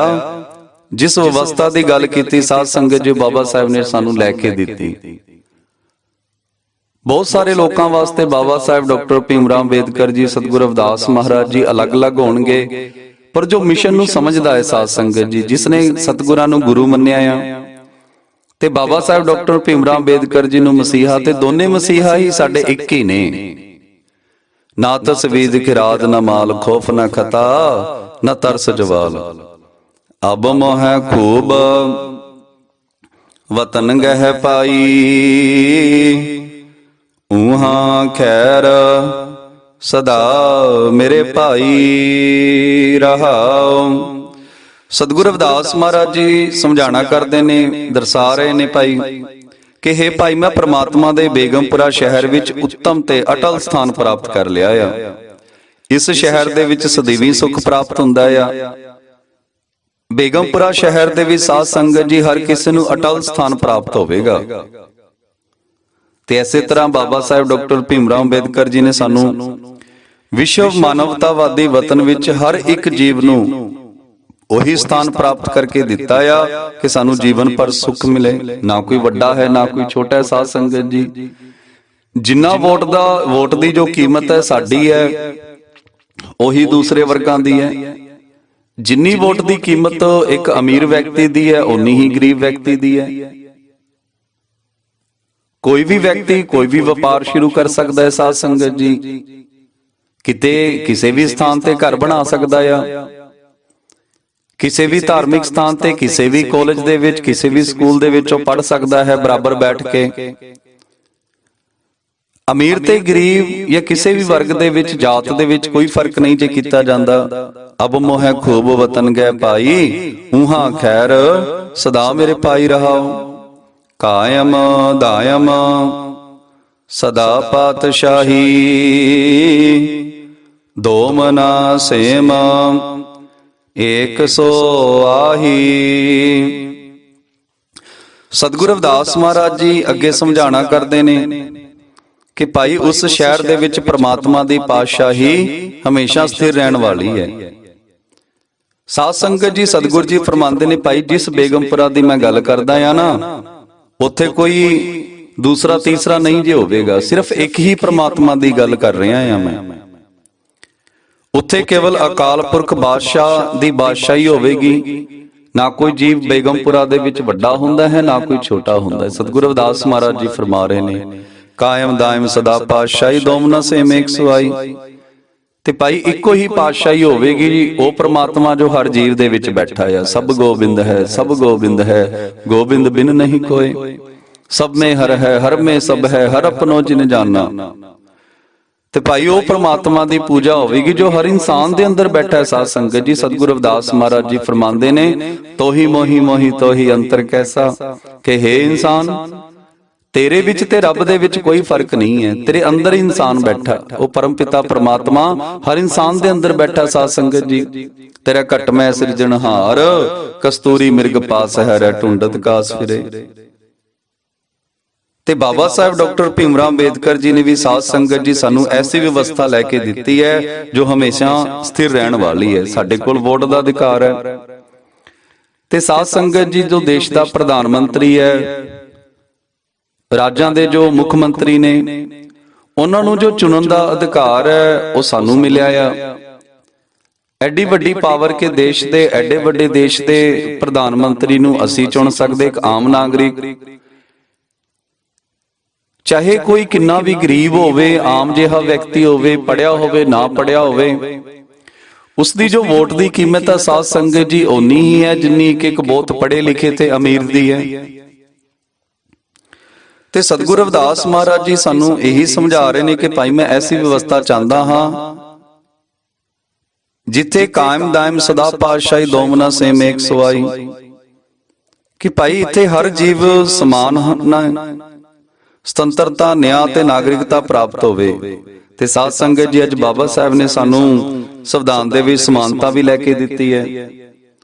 ਜਿਸ ਵਿਵਸਥਾ ਦੀ ਗੱਲ ਕੀਤੀ ਸਾਧ ਸੰਗਤ ਜੀ, ਬਾਬਾ ਸਾਹਿਬ ਨੇ ਸਾਨੂੰ ਲੈ ਕੇ ਦਿੱਤੀ। ਬਹੁਤ ਸਾਰੇ ਲੋਕਾਂ ਵਾਸਤੇ ਬਾਬਾ ਸਾਹਿਬ ਡਾਕਟਰ ਭੀਮ ਰਾਓ ਅੰਬੇਦਕਰ ਜੀ, ਸਤਿਗੁਰੂ ਰਵਿਦਾਸ ਮਹਾਰਾਜ ਜੀ ਅਲੱਗ-ਅਲੱਗ ਹੋਣਗੇ, ਪਰ ਜੋ ਮਿਸ਼ਨ ਨੂੰ ਸਮਝਦਾ ਹੈ ਸਾਧ ਸੰਗਤ ਜੀ, ਜਿਸ ਨੇ ਸਤਿਗੁਰਾਂ ਨੂੰ ਗੁਰੂ ਮੰਨਿਆ ਆ, ਤੇ ਬਾਬਾ ਸਾਹਿਬ ਡਾਕਟਰ ਭੀਮ ਰਾਓ ਅੰਬੇਦਕਰ ਜੀ ਨੂੰ ਮਸੀਹਾ, ਤੇ ਦੋਨੇ ਮਸੀਹਾ ਹੀ ਸਾਡੇ ਇੱਕ ਹੀ ਨੇ। ਨਾ ਤਸਵੀਦ ਖਿਰਾਦ, ਨਾ ਮਾਲ, ਖੌਫ ਨਾ ਖਤਾ, ਨਾ ਤਰਸ ਜਵਾਲ। ਅਬ ਮੋਹ ਖੂਬ ਵਤਨ ਗਹਿ ਪਾਈ, ਊਹਾਂ ਖੈਰ ਸਦਾ ਮੇਰੇ ਭਾਈ ਰਹਾਉ। ਸਤਿਗੁਰੂ ਰਵਿਦਾਸ ਮਹਾਰਾਜ ਜੀ ਸਮਝਾਣਾ ਕਰਦੇ ਨੇ, ਦਰਸਾ ਰਹੇ ਨੇ ਭਾਈ ਕਿ ਹੇ ਭਾਈ, ਮੈਂ ਪ੍ਰਮਾਤਮਾ ਦੇ ਬੇਗਮਪੁਰਾ ਸ਼ਹਿਰ ਵਿੱਚ ਉੱਤਮ ਤੇ ਅਟਲ ਸਥਾਨ ਪ੍ਰਾਪਤ ਕਰ ਲਿਆ ਆ। ਇਸ ਸ਼ਹਿਰ ਦੇ ਵਿੱਚ ਸਦੀਵੀ ਸੁੱਖ ਪ੍ਰਾਪਤ ਹੁੰਦਾ ਆ। ਬੇਗਮਪੁਰਾ ਸ਼ਹਿਰ ਦੇ ਵਿੱਚ ਸਾਧ ਸੰਗਤ ਜੀ ਹਰ ਕਿਸੇ ਨੂੰ ਅਟਲ ਸਥਾਨ ਪ੍ਰਾਪਤ ਹੋਵੇਗਾ। ਤੇ ਇਸੇ ਤਰ੍ਹਾਂ ਬਾਬਾ ਸਾਹਿਬ ਡਾਕਟਰ ਭੀਮ ਰਾਓ ਅੰਬੇਦਕਰ ਜੀ ਨੇ ਸਾਨੂੰ ਵਿਸ਼ਵ ਮਾਨਵਤਾਵਾਦੀ ਵਤਨ ਵਿੱਚ ਹਰ ਇੱਕ ਜੀਵ ਨੂੰ ਉਹੀ ਸਥਾਨ ਪ੍ਰਾਪਤ ਕਰਕੇ ਦਿੱਤਾ ਆ ਕਿ ਸਾਨੂੰ ਜੀਵਨ ਭਰ ਸੁੱਖ ਮਿਲੇ। ਨਾ ਕੋਈ ਵੱਡਾ ਹੈ, ਨਾ ਕੋਈ ਛੋਟਾ ਹੈ। ਸਾਧ ਸੰਗਤ ਜੀ, ਜਿੰਨਾ ਵੋਟ ਦੀ ਜੋ ਕੀਮਤ ਹੈ ਸਾਡੀ ਹੈ, ਉਹੀ ਦੂਸਰੇ ਵਰਗਾਂ ਦੀ ਹੈ। ਜਿੰਨੀ ਵੋਟ ਦੀ ਕੀਮਤ ਇੱਕ ਅਮੀਰ ਵਿਅਕਤੀ ਦੀ ਹੈ, ਓਨੀ ਹੀ ਗਰੀਬ ਵਿਅਕਤੀ ਦੀ ਹੈ। ਕੋਈ ਵੀ ਵਿਅਕਤੀ ਕੋਈ ਵੀ ਵਪਾਰ ਸ਼ੁਰੂ ਕਰ ਸਕਦਾ ਹੈ। ਸਾਧ ਸੰਗਤ ਜੀ, ਕਿਤੇ ਕਿਸੇ ਵੀ ਸਥਾਨ ਤੇ ਘਰ ਬਣਾ ਸਕਦਾ ਆ, ਕਿਸੇ ਵੀ ਧਾਰਮਿਕ ਸਥਾਨ ਤੇ, ਕਿਸੇ ਵੀ ਕਾਲਜ ਦੇ ਵਿੱਚ, ਕਿਸੇ ਵੀ ਸਕੂਲ ਦੇ ਵਿੱਚ ਉਹ ਪੜ੍ਹ ਸਕਦਾ ਹੈ ਬਰਾਬਰ ਬੈਠ ਕੇ। ਅਮੀਰ ਤੇ ਗਰੀਬ ਜਾਂ ਕਿਸੇ ਵੀ ਵਰਗ ਦੇ ਵਿੱਚ, ਜਾਤ ਦੇ ਵਿੱਚ ਕੋਈ ਫਰਕ ਨਹੀਂ ਜੇ ਕੀਤਾ ਜਾਂਦਾ। ਅਬ ਮੋਹ ਖੂਬ ਵਤਨ ਗਏ ਪਾਈ, ਊਹਾਂ ਖੈਰ ਸਦਾ ਮੇਰੇ ਪਾਈ ਰਹਾਉ। ਕਾਇਮ ਦਾਇਮ ਸਦਾ ਪਾਤਸ਼ਾਹੀ, ਦੋਮਨਾ ਸੇਮ ਏਕ ਸੋ ਆਹੀ। ਸਤਿਗੁਰੂ ਰਵਿਦਾਸ ਮਹਾਰਾਜ ਜੀ ਅੱਗੇ ਸਮਝਾਣਾ ਕਰਦੇ ਨੇ ਕਿ ਭਾਈ, ਉਸ ਸ਼ਹਿਰ ਦੇ ਵਿੱਚ ਪ੍ਰਮਾਤਮਾ ਦੀ ਪਾਤਸ਼ਾਹੀ ਹਮੇਸ਼ਾ ਸਥਿਰ ਰਹਿਣ ਵਾਲੀ ਹੈ। ਸਾਧ ਸੰਗਤ ਜੀ, ਸਤਿਗੁਰੂ ਜੀ ਫਰਮਾਉਂਦੇ ਨੇ, ਭਾਈ ਜਿਸ ਬੇਗਮਪੁਰਾ ਦੀ ਮੈਂ ਗੱਲ ਕਰਦਾ ਆ ਨਾ, ਉੱਥੇ ਕੋਈ ਦੂਸਰਾ ਤੀਸਰਾ ਨਹੀਂ ਜੇ ਹੋਵੇਗਾ। ਸਿਰਫ ਇੱਕ ਹੀ ਪ੍ਰਮਾਤਮਾ ਦੀ ਗੱਲ ਕਰ ਰਿਹਾ ਆ ਮੈਂ। ਉੱਥੇ ਕੇਵਲ ਅਕਾਲ ਪੁਰਖ ਬਾਦਸ਼ਾਹ ਦੀ ਬਾਦਸ਼ਾਹੀ ਹੋਵੇਗੀ। ਨਾ ਕੋਈ ਜੀਵ ਬੇਗਮਪੁਰਾ ਦੇ ਵਿੱਚ ਵੱਡਾ ਹੁੰਦਾ ਹੈ, ਨਾ ਕੋਈ ਛੋਟਾ ਹੁੰਦਾ ਹੈ। ਸਤਿਗੁਰੂ ਰਵਿਦਾਸ ਮਹਾਰਾਜ ਜੀ ਫਰਮਾ ਰਹੇ ਨੇ, ਕਾਇਮ ਦਾਇਮ ਸਦਾ ਪਾਤਸ਼ਾਹੀ, ਦੋਮਨਾ ਸੇਮ ਏਕ ਸੁਆਈ। ਤੇ ਭਾਈ ਇੱਕੋ ਹੀ ਪਾਤਸ਼ਾਹੀ ਹੋਵੇਗੀ ਜੀ, ਉਹ ਪ੍ਰਮਾਤਮਾ ਜੋ ਹਰ ਜੀਵ ਦੇ ਵਿੱਚ ਬੈਠਾ ਆ। ਸਭ ਗੋਬਿੰਦ ਹੈ, ਸਭ ਗੋਬਿੰਦ ਹੈ, ਗੋਬਿੰਦ ਬਿਨ ਨਹੀਂ ਕੋਏ। ਸਭ ਮੇਂ ਹਰ ਹੈ, ਹਰ ਮੇਂ ਸਭ ਹੈ, ਹਰ ਆਪਣੋ ਜਿਨ ਜਾਨਾ। ਤੇ ਭਾਈ ਉਹ ਪ੍ਰਮਾਤਮਾ ਦੀ ਪੂਜਾ ਹੋਵੇਗੀ ਜੋ ਹਰ ਇਨਸਾਨ ਦੇ ਅੰਦਰ ਬੈਠਾ ਹੈ। ਸਾਧ ਸੰਗਤ ਜੀ, ਸਤਿਗੁਰੂ ਰਵਿਦਾਸ ਮਹਾਰਾਜ ਜੀ ਫਰਮਾਉਂਦੇ ਨੇ, ਤੋਹੀ ਮੋਹੀ ਮੋਹੀ ਤੋਹੀ ਅੰਤਰ ਕੈਸਾ, ਕਿ ਹੇ ਇਨਸਾਨ, ਤੇਰੇ ਵਿੱਚ ਤੇ ਰੱਬ ਦੇ ਵਿੱਚ ਕੋਈ ਫਰਕ ਨਹੀਂ ਹੈ। ਤੇਰੇ ਅੰਦਰ ਹੀ ਇਨਸਾਨ ਬੈਠਾ, ਉਹ ਪਰਮ ਪਿਤਾ ਪ੍ਰਮਾਤਮਾ ਹਰ ਇਨਸਾਨ ਦੇ ਅੰਦਰ ਬੈਠਾ। ਸਾਧ ਸੰਗਤ ਜੀ, ਤੇਰਾ ਘਟ ਮੈਂ ਸਿਰਜਣਹਾਰ, ਕਸਤੂਰੀ ਮਿਰਗ ਪਾਸ ਹੈ ਢੂੰਡਤ ਕਾਸ ਫਿਰੇ। ਤੇ ਬਾਬਾ ਸਾਹਿਬ ਡਾਕਟਰ ਭੀਮ ਰਾਓ ਅੰਬੇਦਕਰ ਜੀ ਨੇ ਵੀ ਸਾਧ ਸੰਗਤ ਜੀ ਸਾਨੂੰ ਐਸੀ ਵਿਵਸਥਾ ਲੈ ਕੇ ਦਿੱਤੀ ਹੈ ਜੋ ਹਮੇਸ਼ਾ ਸਥਿਰ ਰਹਿਣ ਵਾਲੀ ਹੈ। ਸਾਡੇ ਕੋਲ ਵੋਟ ਦਾ ਅਧਿਕਾਰ ਹੈ। ਤੇ ਸਾਧ ਸੰਗਤ ਜੀ, ਜੋ ਦੇਸ਼ ਦਾ ਪ੍ਰਧਾਨ ਮੰਤਰੀ ਹੈ, ਰਾਜਾਂ ਦੇ ਜੋ ਮੁੱਖ ਮੰਤਰੀ ਨੇ, ਉਹਨਾਂ ਨੂੰ ਜੋ ਚੁਣਨ ਦਾ ਅਧਿਕਾਰ ਹੈ ਉਹ ਸਾਨੂੰ ਮਿਲਿਆ ਆ। ਐਡੀ ਵੱਡੀ ਪਾਵਰ ਕੇ ਦੇਸ਼ ਦੇ, ਐਡੇ ਵੱਡੇ ਦੇਸ਼ ਦੇ ਪ੍ਰਧਾਨ ਮੰਤਰੀ ਨੂੰ ਅਸੀਂ ਚੁਣ ਸਕਦੇ, ਇੱਕ ਆਮ ਨਾਗਰਿਕ। ਚਾਹੇ ਕੋਈ ਕਿੰਨਾ ਵੀ ਗਰੀਬ ਹੋਵੇ, ਆਮ ਜਿਹਾ ਵਿਅਕਤੀ ਹੋਵੇ, ਪੜਿਆ ਹੋਵੇ ਨਾ ਪੜਿਆ ਹੋਵੇ, ਉਸ ਦੀ ਜੋ ਵੋਟ ਦੀ ਕੀਮਤ ਹੈ ਸਾਧ ਸੰਗਤ ਜੀ ਓਨੀ ਹੀ ਹੈ ਜਿੰਨੀ ਇੱਕ ਬਹੁਤ ਪੜ੍ਹੇ ਲਿਖੇ ਤੇ ਅਮੀਰ ਦੀ ਹੈ। ਤੇ ਸਤਿਗੁਰੂ ਰਵਿਦਾਸ ਮਹਾਰਾਜ ਜੀ ਸਾਨੂੰ ਇਹੀ ਸਮਝਾ ਰਹੇ ਨੇ ਕਿ ਭਾਈ ਮੈਂ ਐਸੀ ਵਿਵਸਥਾ ਚਾਹੁੰਦਾ ਹਾਂ ਜਿੱਥੇ ਕਾਇਮ ਦਾਇਮ ਸਦਾ ਪਾਤਸ਼ਾਹੀ ਦੋਮਨਾ ਸੇਮ ਏਕ ਸੁਆਈ, ਕਿ ਭਾਈ ਇੱਥੇ ਹਰ ਜੀਵ ਸਮਾਨ ਹੈ, ਸੁਤੰਤਰਤਾ ਨਿਆਂ ਤੇ ਨਾਗਰਿਕਤਾ ਪ੍ਰਾਪਤ ਹੋਵੇ। ਤੇ ਸਾਧ ਸੰਗਤ ਜੀ ਅੱਜ ਬਾਬਾ ਸਾਹਿਬ ਨੇ ਸਾਨੂੰ ਸੰਵਿਧਾਨ ਦੇ ਵਿੱਚ ਸਮਾਨਤਾ ਵੀ ਲੈ ਕੇ ਦਿੱਤੀ ਹੈ,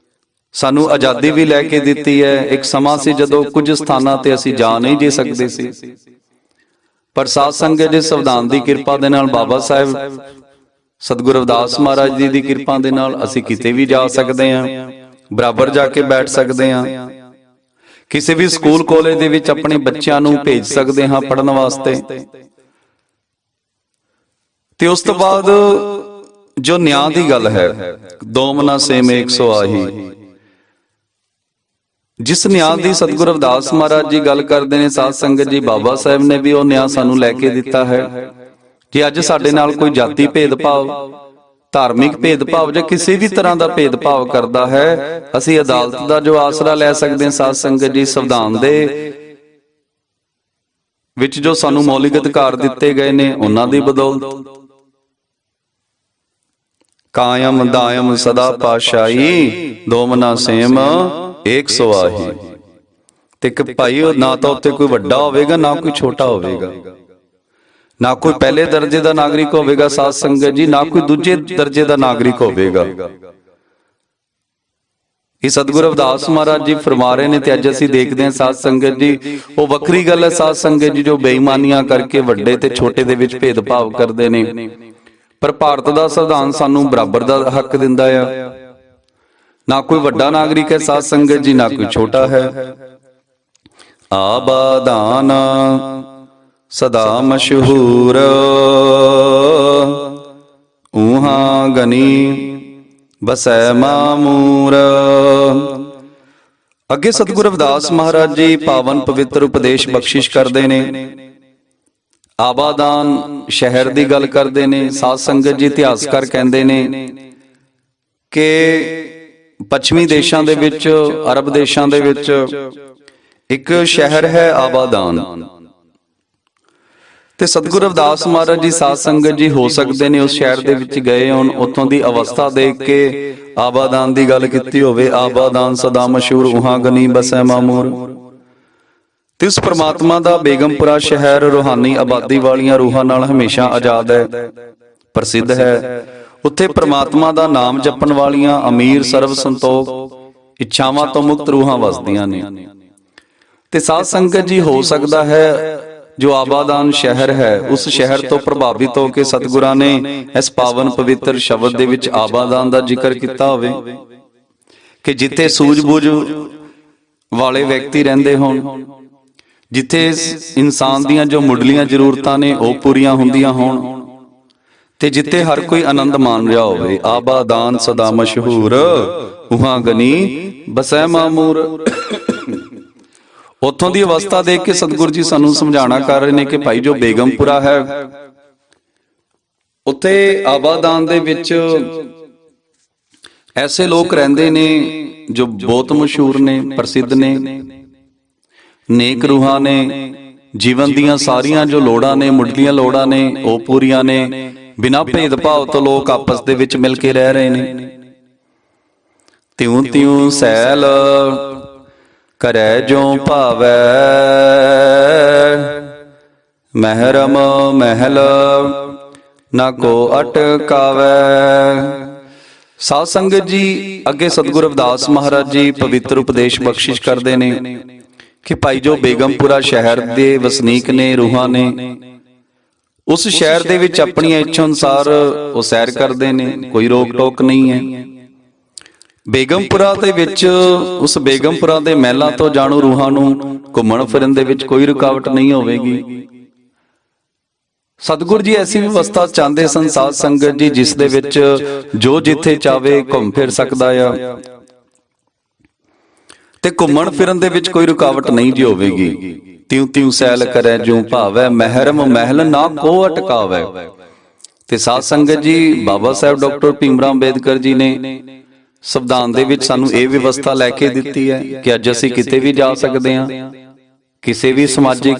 ਸਾਨੂੰ ਆਜ਼ਾਦੀ ਵੀ ਲੈ ਕੇ ਦਿੱਤੀ ਹੈ। ਇੱਕ ਸਮਾਂ ਸੀ ਜਦੋਂ ਕੁਝ ਸਥਾਨਾਂ ਤੇ ਅਸੀਂ ਜਾ ਨਹੀਂ ਜੀ ਸਕਦੇ ਸੀ, ਪਰ ਸਾਧ ਸੰਗਤ ਜੀ ਸੰਵਿਧਾਨ ਦੀ ਕਿਰਪਾ ਦੇ ਨਾਲ, ਬਾਬਾ ਸਾਹਿਬ ਸਤਿਗੁਰੂ ਰਵਿਦਾਸ ਮਹਾਰਾਜ ਜੀ ਦੀ ਕਿਰਪਾ ਦੇ ਨਾਲ ਅਸੀਂ ਕਿਤੇ ਵੀ ਜਾ ਸਕਦੇ ਹਾਂ, ਬਰਾਬਰ ਜਾ ਕੇ ਬੈਠ ਸਕਦੇ ਹਾਂ, ਕਿਸੇ ਵੀ ਸਕੂਲ ਕਾਲਜ ਦੇ ਵਿੱਚ ਆਪਣੇ ਬੱਚਿਆਂ ਨੂੰ ਭੇਜ ਸਕਦੇ ਹਾਂ ਪੜ੍ਹਨ ਵਾਸਤੇ। ਤੇ ਉਸ ਤੋਂ ਬਾਅਦ ਜੋ ਨਿਆਂ ਦੀ ਗੱਲ ਹੈ, ਦੋਮਨਾ ਸੇਮ ਏਕ ਸੁਆਹੀ, ਜਿਸ ਨਿਆਂ ਦੀ ਸਤਿਗੁਰੂ ਰਵਿਦਾਸ ਮਹਾਰਾਜ ਜੀ ਗੱਲ ਕਰਦੇ ਨੇ ਸਾਧ ਸੰਗਤ ਜੀ, ਬਾਬਾ ਸਾਹਿਬ ਨੇ ਵੀ ਉਹ ਨਿਆਂ ਸਾਨੂੰ ਲੈ ਕੇ ਦਿੱਤਾ ਹੈ। ਜੇ ਅੱਜ ਸਾਡੇ ਨਾਲ ਕੋਈ ਜਾਤੀ ਭੇਦਭਾਵ, ਧਾਰਮਿਕ ਭੇਦਭਾਵ ਜਾਂ ਕਿਸੇ ਵੀ ਤਰ੍ਹਾਂ ਦਾ ਭੇਦਭਾਵ ਕਰਦਾ ਹੈ, ਅਸੀਂ ਅਦਾਲਤ ਦਾ ਜੋ ਆਸਰਾ ਲੈ ਸਕਦੇ ਹਾਂ ਸਾਧ ਸੰਗਤ ਜੀ, ਸੰਵਿਧਾਨ ਦੇ ਵਿੱਚ ਜੋ ਸਾਨੂੰ ਮੌਲਿਕ ਅਧਿਕਾਰ ਦਿੱਤੇ ਗਏ ਨੇ ਉਹਨਾਂ ਦੀ ਬਦੌਲਤ। ਕਾਇਮ ਦਾਇਮ ਸਦਾ ਪਾਤਸ਼ਾਹੀ ਦੋਮਨਾ ਸੇਮ ਏਕ ਸੁਆਹੀ। ਤੇ ਇੱਕ ਭਾਈ ਨਾ ਤਾਂ ਉੱਥੇ ਕੋਈ ਵੱਡਾ ਹੋਵੇਗਾ ਨਾ ਕੋਈ ਛੋਟਾ ਹੋਵੇਗਾ, ਨਾ ਕੋਈ ਪਹਿਲੇ ਦਰਜੇ ਦਾ ਨਾਗਰਿਕ ਹੋਵੇਗਾ ਸਾਧ ਸੰਗਤ ਜੀ, ਨਾ ਕੋਈ ਦੂਜੇ ਦਰਜੇ ਦਾ ਨਾਗਰਿਕ ਹੋਵੇਗਾ। ਇਹ ਸਤਿਗੁਰੂ ਰਵਿਦਾਸ ਮਹਾਰਾਜ ਜੀ ਫਰਮਾ ਰਹੇ ਨੇ ਤੇ ਅੱਜ ਅਸੀਂ ਦੇਖਦੇ ਹਾਂ ਸਾਧ ਸੰਗਤ ਜੀ, ਉਹ ਵੱਖਰੀ ਗੱਲ ਹੈ ਸਾਧ ਸੰਗਤ ਜੀ ਜੋ ਬੇਈਮਾਨੀਆਂ ਕਰਕੇ ਵੱਡੇ ਤੇ ਛੋਟੇ ਦੇ ਵਿੱਚ ਭੇਦਭਾਵ ਕਰਦੇ ਨੇ, ਪਰ ਭਾਰਤ ਦਾ ਸੰਵਿਧਾਨ ਸਾਨੂੰ ਬਰਾਬਰ ਦਾ ਹੱਕ ਦਿੰਦਾ ਆ। ਨਾ ਕੋਈ ਵੱਡਾ ਨਾਗਰਿਕ ਹੈ ਸਾਧ ਸੰਗਤ ਜੀ, ਨਾ ਕੋਈ ਛੋਟਾ ਹੈ। ਆਬਾਦਾਨ ਸਦਾ ਮਸ਼ਹੂਰ ਊਹਾਂ ਗਨੀ ਬਸੈ ਮਾਮੂਰ। ਅੱਗੇ ਸਤਿਗੁਰੂ ਰਵਿਦਾਸ ਮਹਾਰਾਜ ਜੀ ਪਾਵਨ ਪਵਿੱਤਰ ਉਪਦੇਸ਼ ਬਖਸ਼ਿਸ਼ ਕਰਦੇ ਨੇ, ਆਬਾਦਾਨ ਸ਼ਹਿਰ ਦੀ ਗੱਲ ਕਰਦੇ ਨੇ। ਸਾਧ ਸੰਗਤ ਜੀ ਇਤਿਹਾਸਕਾਰ ਕਹਿੰਦੇ ਨੇ ਕਿ ਪੱਛਮੀ ਦੇਸ਼ਾਂ ਦੇ ਵਿੱਚ, ਅਰਬ ਦੇਸ਼ਾਂ ਦੇ ਵਿੱਚ ਇੱਕ ਸ਼ਹਿਰ ਹੈ ਆਬਾਦਾਨ। ਤੇ ਸਤਿਗੁਰੂ ਰਵਿਦਾਸ ਮਹਾਰਾਜ ਜੀ ਸਾਧ ਸੰਗਤ ਜੀ ਹੋ ਸਕਦੇ ਨੇ ਉਸ ਸ਼ਹਿਰ ਦੇ ਵਿੱਚ ਗਏ ਹੋਣ, ਉੱਥੋਂ ਦੀ ਅਵਸਥਾ ਦੇਖ ਕੇ ਆਬਾਦਾਨ ਦੀ ਗੱਲ ਕੀਤੀ ਹੋਵੇ। ਆਬਾਦਾਨ ਸਦਾ ਮਸ਼ਹੂਰ ਊਹਾਂ ਗਨੀ ਬਸੈ ਮਾਮੂਰ। ਤੇ ਉਸ ਪ੍ਰਮਾਤਮਾ ਦਾ ਬੇਗਮਪੁਰਾ ਸ਼ਹਿਰ ਰੂਹਾਨੀ ਆਬਾਦੀ ਵਾਲੀਆਂ ਰੂਹਾਂ ਨਾਲ ਹਮੇਸ਼ਾ ਆਜ਼ਾਦ ਹੈ, ਪ੍ਰਸਿੱਧ ਹੈ। ਉੱਥੇ ਪ੍ਰਮਾਤਮਾ ਦਾ ਨਾਮ ਜਪਣ ਵਾਲੀਆਂ ਅਮੀਰ ਸਰਬ ਸੰਤੋਖ ਇੱਛਾਵਾਂ ਤੋਂ ਮੁਕਤ ਰੂਹਾਂ ਵਸਦੀਆਂ ਨੇ। ਤੇ ਸਾਧ ਸੰਗਤ ਜੀ ਹੋ ਸਕਦਾ ਹੈ ਜੋ ਆਬਾਦਾਨ ਸ਼ਹਿਰ ਹੈ, ਉਸ ਸ਼ਹਿਰ ਤੋਂ ਪ੍ਰਭਾਵਿਤ ਹੋ ਕੇ ਸਤਿਗੁਰਾਂ ਨੇ ਇਸ ਪਾਵਨ ਪਵਿੱਤਰ ਸ਼ਬਦ ਦੇ ਵਿੱਚ ਆਬਾਦਾਨ ਦਾ ਜ਼ਿਕਰ ਕੀਤਾ ਹੋਵੇ ਕਿ ਜਿੱਥੇ ਸੂਝ-ਬੂਝ ਵਾਲੇ ਵਿਅਕਤੀ ਰਹਿੰਦੇ ਹੋਣ, ਜਿੱਥੇ ਇਨਸਾਨ ਦੀਆਂ ਜੋ ਮੁੱਢਲੀਆਂ ਜ਼ਰੂਰਤਾਂ ਨੇ ਉਹ ਪੂਰੀਆਂ ਹੁੰਦੀਆਂ ਹੋਣ, ਤੇ ਜਿੱਥੇ ਹਰ ਕੋਈ ਆਨੰਦ ਮਾਣ ਰਿਹਾ ਹੋਵੇ। ਆਬਾਦਾਨ ਸਦਾ ਮਸ਼ਹੂਰ ਊਹਾਂ ਗਨੀ ਬਸੈ ਮਾਮੂਰ। ਉੱਥੋਂ ਦੀ ਅਵਸਥਾ ਦੇਖ ਕੇ ਸਤਿਗੁਰੂ ਜੀ ਸਾਨੂੰ ਸਮਝਾਣਾ ਕਰ ਰਹੇ ਨੇ ਕਿ ਭਾਈ ਜੋ ਬੇਗਮਪੁਰਾ ਹੈ, ਉੱਥੇ ਆਬਾਦਾਨ ਦੇ ਵਿੱਚ ਐਸੇ ਲੋਕ ਰਹਿੰਦੇ ਨੇ ਜੋ ਬਹੁਤ ਮਸ਼ਹੂਰ ਨੇ, ਪ੍ਰਸਿੱਧ ਨੇ, ਨੇਕ ਰੂਹਾਂ ਨੇ, ਜੀਵਨ ਦੀਆਂ ਸਾਰੀਆਂ ਜੋ ਲੋੜਾਂ ਨੇ, ਮੁੱਢਲੀਆਂ ਲੋੜਾਂ ਨੇ ਉਹ ਪੂਰੀਆਂ ਨੇ। ਬਿਨਾਂ ਭੇਦਭਾਵ ਤੋਂ ਲੋਕ ਆਪਸ ਦੇ ਵਿੱਚ ਮਿਲ ਕੇ ਰਹਿ ਰਹੇ ਨੇ। ਤਿਉ ਤਿਉ ਸੈਲ ਕਰੈ ਜੋ ਭਾਵੈ ਮਹਿਰਮ ਮਹਿਲ ਨਾ ਕੋ ਅਟਕਾਵੈ। ਸਾਧ ਸੰਗਤ ਜੀ ਅੱਗੇ ਸਤਿਗੁਰੂ ਰਵਿਦਾਸ ਮਹਾਰਾਜ ਜੀ ਪਵਿੱਤਰ ਉਪਦੇਸ਼ ਬਖਸ਼ਿਸ਼ ਕਰਦੇ ਨੇ ਕਿ ਭਾਈ ਜੋ ਬੇਗਮਪੁਰਾ ਸ਼ਹਿਰ ਦੇ ਵਸਨੀਕ ਨੇ, ਰੂਹਾਂ ਨੇ, ਉਸ ਸ਼ਹਿਰ ਦੇ ਵਿੱਚ ਆਪਣੀਆਂ ਇੱਛਾ ਅਨੁਸਾਰ ਉਹ ਸੈਰ ਕਰਦੇ ਨੇ, ਕੋਈ ਰੋਕ ਟੋਕ ਨਹੀਂ ਹੈ। ਬੇਗਮਪੁਰਾ ਦੇ ਵਿੱਚ, ਉਸ ਬੇਗਮਪੁਰਾ ਦੇ ਮਹਿਲਾਂ ਤੋਂ ਜਾਣੂ ਰੂਹਾਂ ਨੂੰ ਘੁੰਮਣ ਫਿਰਨ ਦੇ ਵਿੱਚ ਕੋਈ ਰੁਕਾਵਟ ਨਹੀਂ ਹੋਵੇਗੀ। ਸਤਿਗੁਰੂ ਜੀ ਐਸੀ ਵਿਵਸਥਾ ਚਾਹੁੰਦੇ ਸਨ ਸਾਧ ਸੰਗਤ ਜੀ, ਜਿਸ ਦੇ ਵਿੱਚ ਜੋ ਜਿੱਥੇ ਚਾਵੇ ਘੁੰਮ ਫਿਰ ਸਕਦਾ ਆ, ਤੇ ਘੁੰਮਣ ਫਿਰਨ ਦੇ ਵਿੱਚ ਕੋਈ ਰੁਕਾਵਟ ਨਹੀਂ ਜੀ ਹੋਵੇਗੀ। ਤਿਉ ਤਿਉ ਸੈਲ ਕਰੈ ਜੋ ਭਾਵੈ ਮਹਿਰਮ ਮਹਿਲ ਨਾ ਕੋ ਅਟਕਾਵੈ। ਤੇ ਸਾਧ ਸੰਗਤ ਜੀ, ਬਾਬਾ ਸਾਹਿਬ ਡਾਕਟਰ ਭੀਮ ਰਾਓ ਅੰਬੇਦਕਰ ਜੀ ਨੇ ਸੰਵਿਧਾਨ ਦੇ ਵਿੱਚ ਸਾਨੂੰ ਇਹ ਵਿਵਸਥਾ ਲੈ ਕੇ ਦਿੱਤੀ ਹੈ ਕਿ ਅੱਜ ਅਸੀਂ ਕਿਤੇ ਵੀ ਜਾ ਸਕਦੇ ਹਾਂ, ਕਿਸੇ ਵੀ ਸਮਾਜਿਕ,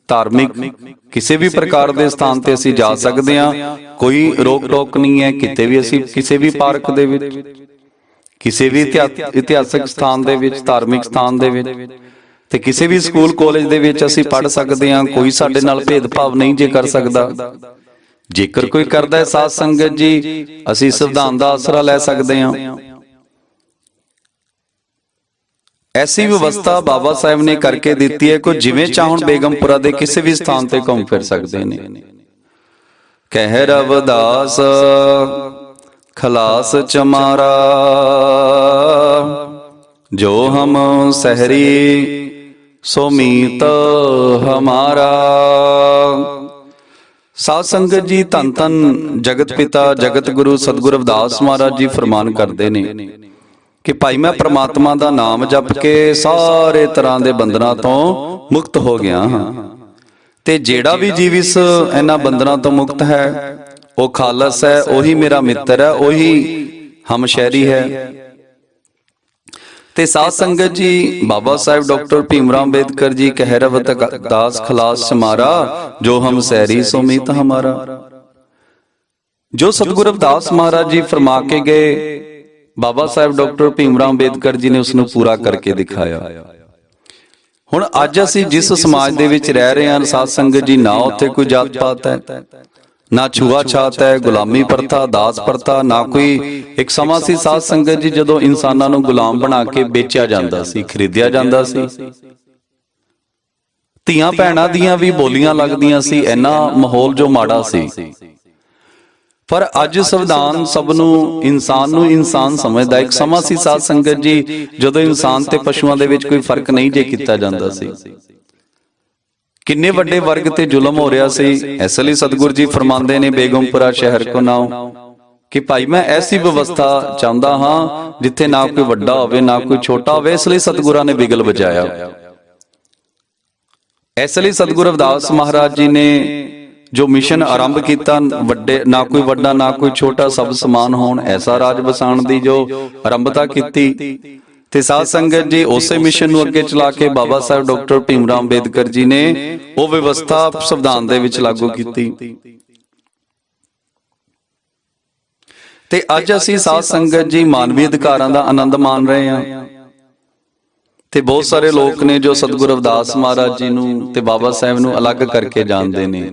ਧਾਰਮਿਕ, ਕਿਸੇ ਵੀ ਪ੍ਰਕਾਰ ਦੇ ਸਥਾਨ ਤੇ ਅਸੀਂ ਜਾ ਸਕਦੇ ਹਾਂ। ਕੋਈ ਰੋਕ ਟੋਕ ਨਹੀਂ ਹੈ। ਕਿਤੇ ਵੀ ਅਸੀਂ, ਕਿਸੇ ਵੀ ਪਾਰਕ ਦੇ ਵਿੱਚ, ਕਿਸੇ ਵੀ ਇਤਿਹਾਸਕ ਸਥਾਨ ਦੇ ਵਿੱਚ, ਧਾਰਮਿਕ ਸਥਾਨ ਦੇ ਵਿੱਚ, ਤੇ ਕਿਸੇ ਵੀ ਸਕੂਲ ਕਾਲਜ ਦੇ ਵਿੱਚ ਅਸੀਂ ਪੜ੍ਹ ਸਕਦੇ ਹਾਂ। ਕੋਈ ਸਾਡੇ ਨਾਲ ਭੇਦਭਾਵ ਨਹੀਂ ਜੇ ਕਰ ਸਕਦਾ। ਜੇਕਰ ਕੋਈ ਕਰਦਾ ਹੈ ਸਾਧ ਸੰਗਤ ਜੀ, ਅਸੀਂ ਸੰਵਿਧਾਨ ਦਾ ਆਸਰਾ ਲੈ ਸਕਦੇ ਹਾਂ। ਐਸੀ ਵਿਵਸਥਾ ਬਾਬਾ ਸਾਹਿਬ ਨੇ ਕਰਕੇ ਦਿੱਤੀ ਹੈ ਕਿ ਜਿਵੇਂ ਚਾਹਣ ਬੇਗਮਪੁਰਾ ਦੇ ਕਿਸੇ ਵੀ ਸਥਾਨ ਤੇ ਘੁੰਮ ਫਿਰ ਸਕਦੇ ਨੇ। ਕਹਿ ਰਵਿਦਾਸ ਖਲਾਸ ਚਮਾਰਾ, ਜੋ ਹਮ ਸਹਰੀ ਸੋ ਮੀਤ ਹਮਾਰਾ। ਸਾਧ ਸੰਗਤ ਜੀ, ਧੰਨ ਧੰਨ ਜਗਤ ਪਿਤਾ ਜਗਤ ਗੁਰੂ ਸਤਿਗੁਰੂ ਰਵਿਦਾਸ ਮਹਾਰਾਜ ਜੀ ਫਰਮਾਨ ਕਰਦੇ ਨੇ ਕਿ ਭਾਈ ਮੈਂ ਪ੍ਰਮਾਤਮਾ ਦਾ ਨਾਮ ਜਪ ਕੇ ਸਾਰੇ ਤਰ੍ਹਾਂ ਦੇ ਬੰਧਨਾਂ ਤੋਂ ਮੁਕਤ ਹੋ ਗਿਆ ਹਾਂ, ਤੇ ਜਿਹੜਾ ਵੀ ਜੀਵ ਇਸ ਇਹਨਾਂ ਬੰਧਨਾਂ ਤੋਂ ਮੁਕਤ ਹੈ ਉਹ ਖਾਲਸ ਹੈ, ਉਹੀ ਮੇਰਾ ਮਿੱਤਰ ਹੈ, ਉਹੀ ਹਮਸ਼ਹਿਰੀ ਹੈ। ਤੇ ਸਾਧ ਸੰਗਤ ਜੀ, ਬਾਬਾ ਸਾਹਿਬ ਡਾਕਟਰ ਭੀਮ ਰਾਓ ਅੰਬੇਦਕਰ ਜੀ ਕਹਿ ਰਵਿਦਾਸ ਖਲਾਸ ਹਮਾਰਾ, ਜੋ ਹਮ ਸਹਿਰੀ ਸੋ ਮੀਤ ਹਮਾਰਾ। ਜੋ ਸਤਿਗੁਰੂ ਰਵਿਦਾਸ ਮਹਾਰਾਜ ਜੀ ਫਰਮਾ ਕੇ ਗਏ, ਬਾਬਾ ਸਾਹਿਬ ਡਾਕਟਰ ਭੀਮ ਰਾਓ ਅੰਬੇਦਕਰ ਜੀ ਨੇ ਉਸ ਨੂੰ ਪੂਰਾ ਕਰਕੇ ਦਿਖਾਇਆ। ਹੁਣ ਅੱਜ ਅਸੀਂ ਜਿਸ ਸਮਾਜ ਦੇ ਵਿੱਚ ਰਹਿ ਰਹੇ ਹਾਂ ਸਾਧ ਸੰਗਤ ਜੀ, ਨਾ ਉੱਥੇ ਕੋਈ ਜਾਤ ਪਾਤ ਹੈ, ਨਾ ਛੂਆ ਛਾਤ ਹੈ, ਗੁਲਾਮੀ ਪ੍ਰਥਾ, ਦਾਸ ਪ੍ਰਥਾ, ਨਾ ਕੋਈ। ਇੱਕ ਸਮਾਂ ਸੀ ਸਾਧ ਸੰਗਤ ਜੀ ਜਦੋਂ ਇਨਸਾਨਾਂ ਨੂੰ ਗੁਲਾਮ ਬਣਾ ਕੇ ਵੇਚਿਆ ਜਾਂਦਾ ਸੀ, ਖਰੀਦਿਆ ਜਾਂਦਾ ਸੀ। ਧੀਆਂ ਭੈਣਾਂ ਦੀਆਂ ਵੀ ਬੋਲੀਆਂ ਲੱਗਦੀਆਂ ਸੀ, ਇੰਨਾ ਮਾਹੌਲ ਜੋ ਮਾੜਾ ਸੀ। ਪਰ ਅੱਜ ਸੰਵਿਧਾਨ ਸਭ ਨੂੰ, ਇਨਸਾਨ ਨੂੰ ਇਨਸਾਨ ਸਮਝਦਾ। ਇੱਕ ਸਮਾਂ ਸੀ ਸਾਧ ਸੰਗਤ ਜੀ ਜਦੋਂ ਇਨਸਾਨ ਤੇ ਪਸ਼ੂਆਂ ਦੇ ਵਿੱਚ ਕੋਈ ਫਰਕ ਨਹੀਂ ਜੇ ਕੀਤਾ ਜਾਂਦਾ ਸੀ। ਕਿੰਨੇ ਵੱਡੇ ਵਰਗ ਤੇ ਜ਼ੁਲਮ ਹੋ ਰਿਹਾ ਸੀ। ਇਸ ਲਈ ਸਤਿਗੁਰੂ ਜੀ ਫਰਮਾਉਂਦੇ ਨੇ ਬੇਗਮਪੁਰਾ ਸ਼ਹਿਰ ਕੋ ਨਾਉ, ਕਿ ਭਾਈ ਮੈਂ ਐਸੀ ਵਿਵਸਥਾ ਚਾਹੁੰਦਾ ਹਾਂ ਜਿੱਥੇ ਨਾ ਕੋਈ ਵੱਡਾ ਹੋਵੇ ਨਾ ਕੋਈ ਛੋਟਾ ਹੋਵੇ। ਇਸ ਲਈ ਸਤਿਗੁਰਾਂ ਨੇ ਬਿਗਲ ਵਜਾਇਆ। ਇਸ ਲਈ ਸਤਿਗੁਰੂ ਰਵਿਦਾਸ ਮਹਾਰਾਜ ਜੀ ਨੇ ਜੋ ਮਿਸ਼ਨ ਆਰੰਭ ਕੀਤਾ, ਵੱਡੇ ਨਾ ਕੋਈ ਵੱਡਾ ਨਾ ਕੋਈ ਛੋਟਾ, ਸਭ ਸਮਾਨ ਹੋਣ, ਐਸਾ ਰਾਜ ਵਸਾਉਣ ਦੀ ਜੋ ਆਰੰਭਤਾ ਕੀਤੀ। ਤੇ ਸਾਧ ਸੰਗਤ ਜੀ, ਉਸੇ ਮਿਸ਼ਨ ਨੂੰ ਅੱਗੇ ਚਲਾ ਕੇ ਬਾਬਾ ਸਾਹਿਬ ਡਾਕਟਰ ਭੀਮ ਰਾਓ ਅੰਬੇਦਕਰ ਜੀ ਨੇ ਉਹ ਵਿਵਸਥਾ ਸੰਵਿਧਾਨ ਦੇ ਵਿੱਚ ਲਾਗੂ ਕੀਤੀ। ਤੇ ਅੱਜ ਅਸੀਂ ਸਾਧ ਸੰਗਤ ਜੀ ਮਾਨਵੀ ਅਧਿਕਾਰਾਂ ਦਾ ਆਨੰਦ ਮਾਣ ਰਹੇ ਹਾਂ। ਤੇ ਬਹੁਤ ਸਾਰੇ ਲੋਕ ਨੇ ਜੋ ਸਤਿਗੁਰੂ ਰਵਿਦਾਸ ਮਹਾਰਾਜ ਜੀ ਨੂੰ ਤੇ ਬਾਬਾ ਸਾਹਿਬ ਨੂੰ ਅਲੱਗ ਕਰਕੇ ਜਾਣਦੇ ਨੇ।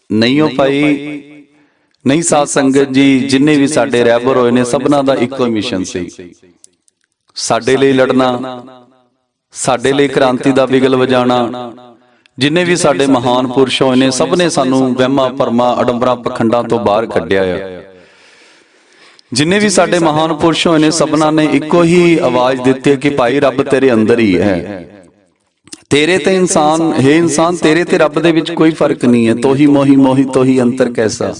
ਨਹੀਂ ਹੋ ਭਾਈ, ਨਹੀਂ ਸਾਧ ਸੰਗਤ ਜੀ, ਜਿੰਨੇ ਵੀ ਸਾਡੇ ਰਹਿਬਰ ਹੋਏ ਨੇ ਸਭਨਾਂ ਦਾ ਇੱਕੋ ਮਿਸ਼ਨ ਸੀ, ਸਾਡੇ ਲਈ ਲੜਨਾ, ਸਾਡੇ ਲਈ ਕ੍ਰਾਂਤੀ ਦਾ ਬਿਗਲ ਵਜਾਣਾ। ਜਿੰਨੇ ਵੀ ਸਾਡੇ ਮਹਾਨ ਪੁਰਸ਼ ਹੋਏ ਨੇ ਸਭ ਨੇ ਸਾਨੂੰ ਵਹਿਮਾਂ ਭਰਮਾਂ ਅਡੰਬਰਾਂ ਪਖੰਡਾਂ ਤੋਂ ਬਾਹਰ ਕੱਢਿਆ ਆ। ਜਿੰਨੇ ਵੀ ਸਾਡੇ ਮਹਾਨ ਪੁਰਸ਼ ਹੋਏ ਨੇ ਸਭਨਾਂ ਨੇ ਇੱਕੋ ਹੀ ਆਵਾਜ਼ ਦਿੱਤੀ ਕਿ ਭਾਈ ਰੱਬ ਤੇਰੇ ਅੰਦਰ ਹੀ ਹੈ, ਤੇਰੇ ਤੇ ਇਨਸਾਨ ਹੈ, ਇਨਸਾਨ ਤੇਰੇ ਤੇ ਰੱਬ ਦੇ ਵਿੱਚ ਕੋਈ ਫਰਕ ਨਹੀਂ ਹੈ। ਤੋਹੀ ਮੋਹੀ ਮੋਹੀ ਤੋਹੀ ਅੰਤਰ ਕੈਸਾ,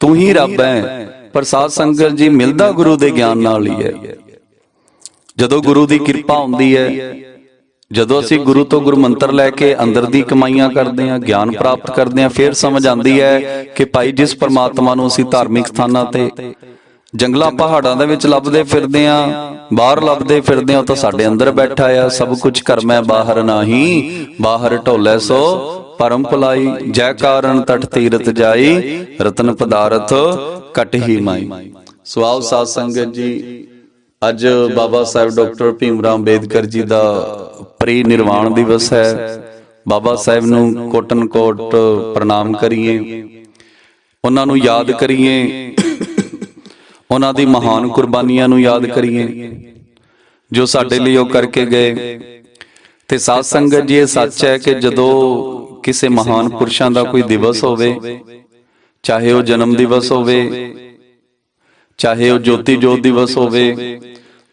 ਤੂੰ ਹੀ ਰੱਬ ਹੈ। ਪਰ ਸਾਧ ਸੰਗਤ ਜੀ, ਮਿਲਦਾ ਗੁਰੂ ਦੇ ਗਿਆਨ ਨਾਲ ਹੀ ਹੈ। ਜਦੋਂ ਗੁਰੂ ਦੀ ਕਿਰਪਾ ਹੁੰਦੀ ਹੈ, ਜਦੋਂ ਅਸੀਂ ਗੁਰੂ ਤੋਂ ਗੁਰੂ ਮੰਤਰ ਲੈ ਕੇ ਅੰਦਰ ਦੀ ਕਮਾਈਆਂ ਕਰਦੇ ਹਾਂ, ਗਿਆਨ ਪ੍ਰਾਪਤ ਕਰਦੇ ਹਾਂ, ਫਿਰ ਸਮਝ ਆਉਂਦੀ ਹੈ ਕਿ ਭਾਈ ਜਿਸ ਪਰਮਾਤਮਾ ਨੂੰ ਅਸੀਂ ਧਾਰਮਿਕ ਸਥਾਨਾਂ ਤੇ, ਜੰਗਲਾਂ ਪਹਾੜਾਂ ਦੇ ਵਿੱਚ ਲੱਭਦੇ ਫਿਰਦੇ ਆਂ, ਬਾਹਰ ਲੱਭਦੇ ਫਿਰਦੇ ਆਂ, ਉਹ ਤਾਂ ਸਾਡੇ ਅੰਦਰ ਬੈਠਾ ਆ। ਸਭ ਕੁਝ ਕਰਮੈ ਬਾਹਰ ਨਾਹੀ, ਬਾਹਰ ਢੋਲੇ ਸੋ ਪਰਮ ਭੁਲਾਈ। ਜੈ ਕਾਰਨ ਤਟ ਤੀਰਥ ਜਾਈ, ਰਤਨ ਪਦਾਰਥ ਘਟ ਹੀ ਮਾਈ। ਸੋ ਆਓ ਸਾਧ ਸੰਗਤ ਜੀ, ਅੱਜ ਬਾਬਾ ਸਾਹਿਬ ਡਾਕਟਰ ਭੀਮ ਰਾਓ ਅੰਬੇਦਕਰ ਜੀ ਦਾ ਪ੍ਰੀ ਨਿਰਵਾਣ ਦਿਵਸ ਹੈ। ਬਾਬਾ ਸਾਹਿਬ ਨੂੰ ਕੋਟਨ ਕੋਟ ਪ੍ਰਣਾਮ ਕਰੀਏ, ਉਹਨਾਂ ਨੂੰ ਯਾਦ ਕਰੀਏ, ਉਹਨਾਂ ਦੀ ਮਹਾਨ ਕੁਰਬਾਨੀਆਂ ਨੂੰ ਯਾਦ ਕਰੀਏ ਜੋ ਸਾਡੇ ਲਈ ਉਹ ਕਰਕੇ ਗਏ। ਤੇ ਸਾਧ ਸੰਗਤ ਜੀ, ਇਹ ਸੱਚ ਹੈ ਕਿ ਜਦੋਂ ਕਿਸੇ ਮਹਾਨ ਪੁਰਸ਼ਾਂ ਦਾ ਕੋਈ ਦਿਵਸ ਹੋਵੇ, ਚਾਹੇ ਉਹ ਜਨਮ ਦਿਵਸ ਹੋਵੇ, ਚਾਹੇ ਉਹ ਜੋਤੀ ਜੋਤ ਦਿਵਸ ਹੋਵੇ,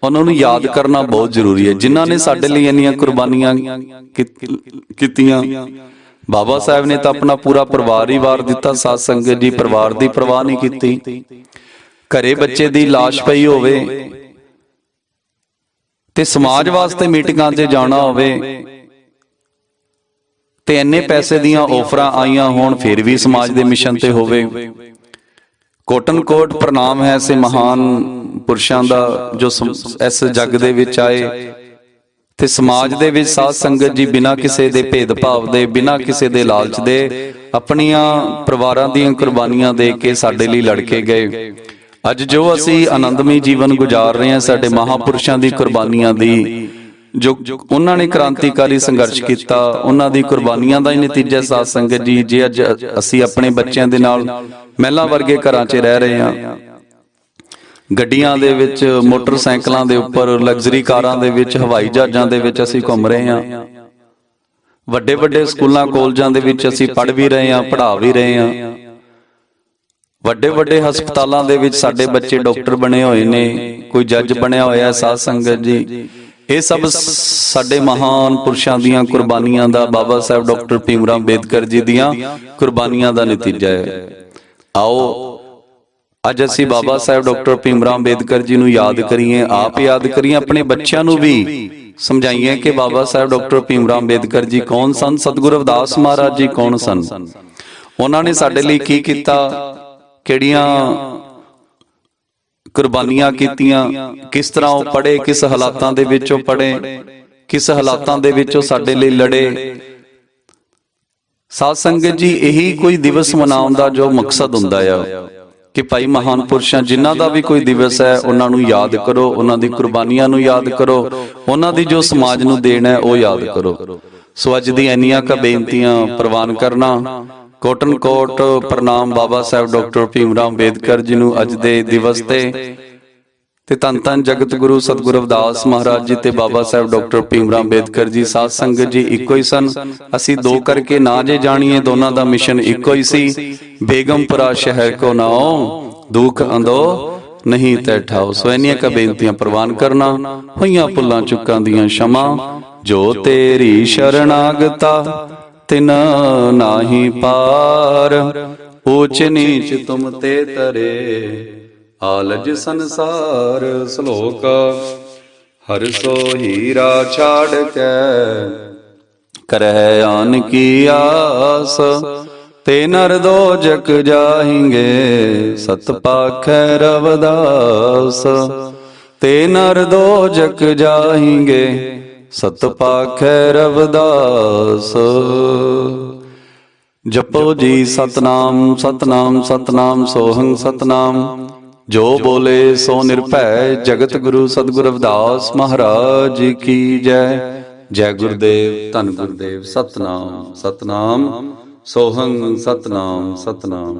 ਉਹਨਾਂ ਨੂੰ ਯਾਦ ਕਰਨਾ ਬਹੁਤ ਜ਼ਰੂਰੀ ਹੈ। ਜਿਨ੍ਹਾਂ ਨੇ ਸਾਡੇ ਲਈ ਇੰਨੀਆਂ ਕੁਰਬਾਨੀਆਂ ਕੀਤੀਆਂ। ਬਾਬਾ ਸਾਹਿਬ ਨੇ ਤਾਂ ਆਪਣਾ ਪੂਰਾ ਪਰਿਵਾਰ ਹੀ ਵਾਰ ਦਿੱਤਾ। ਸਾਧ ਸੰਗਤ ਜੀ, ਪਰਿਵਾਰ ਦੀ ਪਰਵਾਹ ਨਹੀਂ ਕੀਤੀ। ਘਰੇ ਬੱਚੇ ਦੀ ਲਾਸ਼ ਪਈ ਹੋਵੇ ਤੇ ਸਮਾਜ ਵਾਸਤੇ ਮੀਟਿੰਗਾਂ 'ਤੇ ਜਾਣਾ ਹੋਵੇ ਤੇ ਇੰਨੇ ਪੈਸੇ ਦੀਆਂ ਆਫਰਾਂ ਆਈਆਂ ਹੋਣ ਫਿਰ ਵੀ ਸਮਾਜ ਦੇ ਮਿਸ਼ਨ ਤੇ ਹੋਵੇ। ਕੋਟਨ ਕੋਟ ਪ੍ਰਣਾਮ ਹੈ ਸੇ ਮਹਾਨ ਪੁਰਸ਼ਾਂ ਦਾ ਜੋ ਇਸ ਜੱਗ ਦੇ ਵਿੱਚ ਆਏ ਤੇ ਸਮਾਜ ਦੇ ਵਿੱਚ ਸਾਧ ਸੰਗਤ ਜੀ ਬਿਨਾਂ ਕਿਸੇ ਦੇ ਭੇਦਭਾਵ ਦੇ, ਬਿਨਾਂ ਕਿਸੇ ਦੇ ਲਾਲਚ ਦੇ ਆਪਣੀਆਂ ਪਰਿਵਾਰਾਂ ਦੀਆਂ ਕੁਰਬਾਨੀਆਂ ਦੇ ਕੇ ਸਾਡੇ ਲਈ ਲੜ ਕੇ ਗਏ। ਅੱਜ ਜੋ ਅਸੀਂ ਆਨੰਦਮਈ ਜੀਵਨ ਗੁਜ਼ਾਰ ਰਹੇ ਹਾਂ, ਸਾਡੇ ਮਹਾਪੁਰਸ਼ਾਂ ਦੀ ਕੁਰਬਾਨੀਆਂ ਦੀ, ਜੋ ਉਹਨਾਂ ਨੇ ਕ੍ਰਾਂਤੀਕਾਰੀ ਸੰਘਰਸ਼ ਕੀਤਾ, ਉਹਨਾਂ ਦੀ ਕੁਰਬਾਨੀਆਂ ਦਾ ਹੀ ਨਤੀਜਾ ਸਾਧ ਸੰਗਤ ਜੀ। ਜੇ ਅੱਜ ਅਸੀਂ ਆਪਣੇ ਬੱਚਿਆਂ ਦੇ ਨਾਲ ਮਹਿਲਾਂ ਵਰਗੇ ਘਰਾਂ 'ਚ ਰਹਿ ਰਹੇ ਹਾਂ, ਗੱਡੀਆਂ ਦੇ ਵਿੱਚ, ਮੋਟਰਸਾਈਕਲਾਂ ਦੇ ਉੱਪਰ, ਲਗਜ਼ਰੀ ਕਾਰਾਂ ਦੇ ਵਿੱਚ, ਹਵਾਈ ਜਹਾਜ਼ਾਂ ਦੇ ਵਿੱਚ ਅਸੀਂ ਘੁੰਮ ਰਹੇ ਹਾਂ, ਵੱਡੇ ਵੱਡੇ ਸਕੂਲਾਂ ਕਾਲਜਾਂ ਦੇ ਵਿੱਚ ਅਸੀਂ ਪੜ੍ਹ ਵੀ ਰਹੇ ਹਾਂ, ਪੜ੍ਹਾ ਵੀ ਰਹੇ ਹਾਂ, ਵੱਡੇ ਵੱਡੇ ਹਸਪਤਾਲਾਂ ਦੇ ਵਿੱਚ ਸਾਡੇ ਬੱਚੇ ਡਾਕਟਰ ਬਣੇ ਹੋਏ ਨੇ, ਕੋਈ ਜੱਜ ਬਣਿਆ ਹੋਇਆ। ਸਾਧ ਸੰਗਤ ਜੀ, ਇਹ ਸਭ ਸਾਡੇ ਮਹਾਨ ਪੁਰਸ਼ਾਂ ਦੀਆਂ ਕੁਰਬਾਨੀਆਂ ਦਾ, ਬਾਬਾ ਸਾਹਿਬ ਡਾਕਟਰ ਭੀਮ ਰਾਓ ਅੰਬੇਦਕਰ ਜੀ ਦੀਆਂ ਕੁਰਬਾਨੀਆਂ ਦਾ ਨਤੀਜਾ ਹੈ। ਆਓ ਅੱਜ ਅਸੀਂ ਬਾਬਾ ਸਾਹਿਬ ਡਾਕਟਰ ਭੀਮ ਰਾਓ ਅੰਬੇਦਕਰ ਜੀ ਨੂੰ ਯਾਦ ਕਰੀਏ, ਆਪ ਯਾਦ ਕਰੀਏ, ਆਪਣੇ ਬੱਚਿਆਂ ਨੂੰ ਵੀ ਸਮਝਾਈਏ ਕਿ ਬਾਬਾ ਸਾਹਿਬ ਡਾਕਟਰ ਭੀਮ ਰਾਓ ਅੰਬੇਦਕਰ ਜੀ ਕੌਣ ਸਨ, ਸਤਿਗੁਰੂ ਰਵਿਦਾਸ ਮਹਾਰਾਜ ਜੀ ਕੌਣ ਸਨ, ਉਹਨਾਂ ਨੇ ਸਾਡੇ ਲਈ ਕੀ ਕੀਤਾ, ਕਿਹੜੀਆਂ ਕੁਰਬਾਨੀਆਂ ਕੀਤੀਆਂ, ਕਿਸ ਤਰ੍ਹਾਂ ਉਹ ਪੜ੍ਹੇ, ਕਿਸ ਹਾਲਾਤਾਂ ਦੇ ਵਿੱਚ ਉਹ ਪੜ੍ਹੇ, ਕਿਸ ਹਾਲਾਤਾਂ ਦੇ ਵਿੱਚ ਉਹ ਸਾਡੇ ਲਈ ਲੜੇ। ਸਾਧ ਸੰਗਤ ਜੀ, ਇਹੀ ਕੋਈ ਦਿਵਸ ਮਨਾਉਣ ਦਾ ਜੋ ਮਕਸਦ ਹੁੰਦਾ ਆ ਕਿ ਭਾਈ ਮਹਾਨ ਪੁਰਸ਼ਾਂ ਜਿਨ੍ਹਾਂ ਦਾ ਵੀ ਕੋਈ ਦਿਵਸ ਹੈ, ਉਹਨਾਂ ਨੂੰ ਯਾਦ ਕਰੋ, ਉਹਨਾਂ ਦੀ ਕੁਰਬਾਨੀਆਂ ਨੂੰ ਯਾਦ ਕਰੋ, ਉਹਨਾਂ ਦੀ ਜੋ ਸਮਾਜ ਨੂੰ ਦੇਣ ਹੈ ਉਹ ਯਾਦ ਕਰੋ। ਸੋ ਅੱਜ ਦੀ ਇੰਨੀਆਂ ਕੁ ਬੇਨਤੀਆਂ ਪ੍ਰਵਾਨ ਕਰਨਾ। ਕੋਟਨ ਕੋਟ ਪ੍ਰਣਾਮ ਬਾਬਾ ਸਾਹਿਬ ਡਾਕਟਰ ਭੀਮ ਰਾਓ ਅੰਬੇਦਕਰ ਜੀ ਨੂੰ ਅੱਜ ਦੇ ਦਿਵਸ ਤੇ ਧੰਨ ਧੰਨ ਜਗਤ ਗੁਰੂ ਸਤਿਗੁਰੂ ਰਵਿਦਾਸ ਮਹਾਰਾਜ ਜੀ ਤੇ ਬਾਬਾ ਸਾਹਿਬ ਡਾਕਟਰ ਭੀਮ ਰਾਓ ਅੰਬੇਦਕਰ ਜੀ। ਸਾਧ ਸੰਗਤ ਜੀ, ਇੱਕੋ ਹੀ ਸਨ, ਅਸੀਂ ਦੋ ਕਰਕੇ ਨਾ ਜੇ ਜਾਣੀਏ, ਦੋਨਾਂ ਦਾ ਮਿਸ਼ਨ ਇੱਕੋ ਹੀ ਸੀ। ਬੇਗਮਪੁਰਾ ਸ਼ਹਿਰ ਕੋ ਨਾਓ, ਦੁੱਖ ਅੰਦੋ ਨਹੀਂ ਤੈ ਠਾਓ। ਸੋ ਇੰਨੀਆਂ ਕੁ ਬੇਨਤੀਆਂ ਪ੍ਰਵਾਨ ਕਰਨਾ। ਹੋਈਆਂ ਭੁੱਲਾਂ ਚੁੱਕਾਂ ਦੀਆਂ क्षमा, ਜੋ ਤੇਰੀ ਸ਼ਰਨਾਗਤਾ ਤਿਨ ਨਾਹੀ ਪਾਰ, ਊਚ ਨੀਚ ਤੁਮ ਤੇ ਤਰੇ ਆਲਜ ਸੰਸਾਰ। ਸ਼ਲੋਕ ਹਰਿ ਸੋ ਹੀਰਾ ਛਾੜ ਕੇ ਕਰਹਿ ਆਨ ਕੀ ਆਸ, ਤੇ ਨਰ ਦੋਜਕ ਜਾਹਿੰਗੇ ਸਤ ਪਾਖੈ ਰਵਿਦਾਸ। ਤੇ ਨਰ ਦੋਜਕ ਜਾਹਿੰਗੇ ਸਤ ਪਾਖੈ ਰਵਿਦਾਸ। ਜਪੋ ਜੀ ਸਤਨਾਮ ਸਤਨਾਮ ਸਤਨਾਮ ਸੋਹੰ ਸਤਨਾਮ, ਜੋ ਬੋਲੇ ਸੋ ਨਿਰਭੈ। ਜਗਤ ਗੁਰੂ ਸਤਿਗੁਰੂ ਰਵਿਦਾਸ ਮਹਾਰਾਜ ਕੀ ਜੈ। ਜੈ ਗੁਰਦੇਵ, ਧੰਨ ਗੁਰਦੇਵ। ਸਤਨਾਮ ਸਤਨਾਮ ਸੋਹੰ ਸਤਨਾਮ ਸਤਨਾਮ।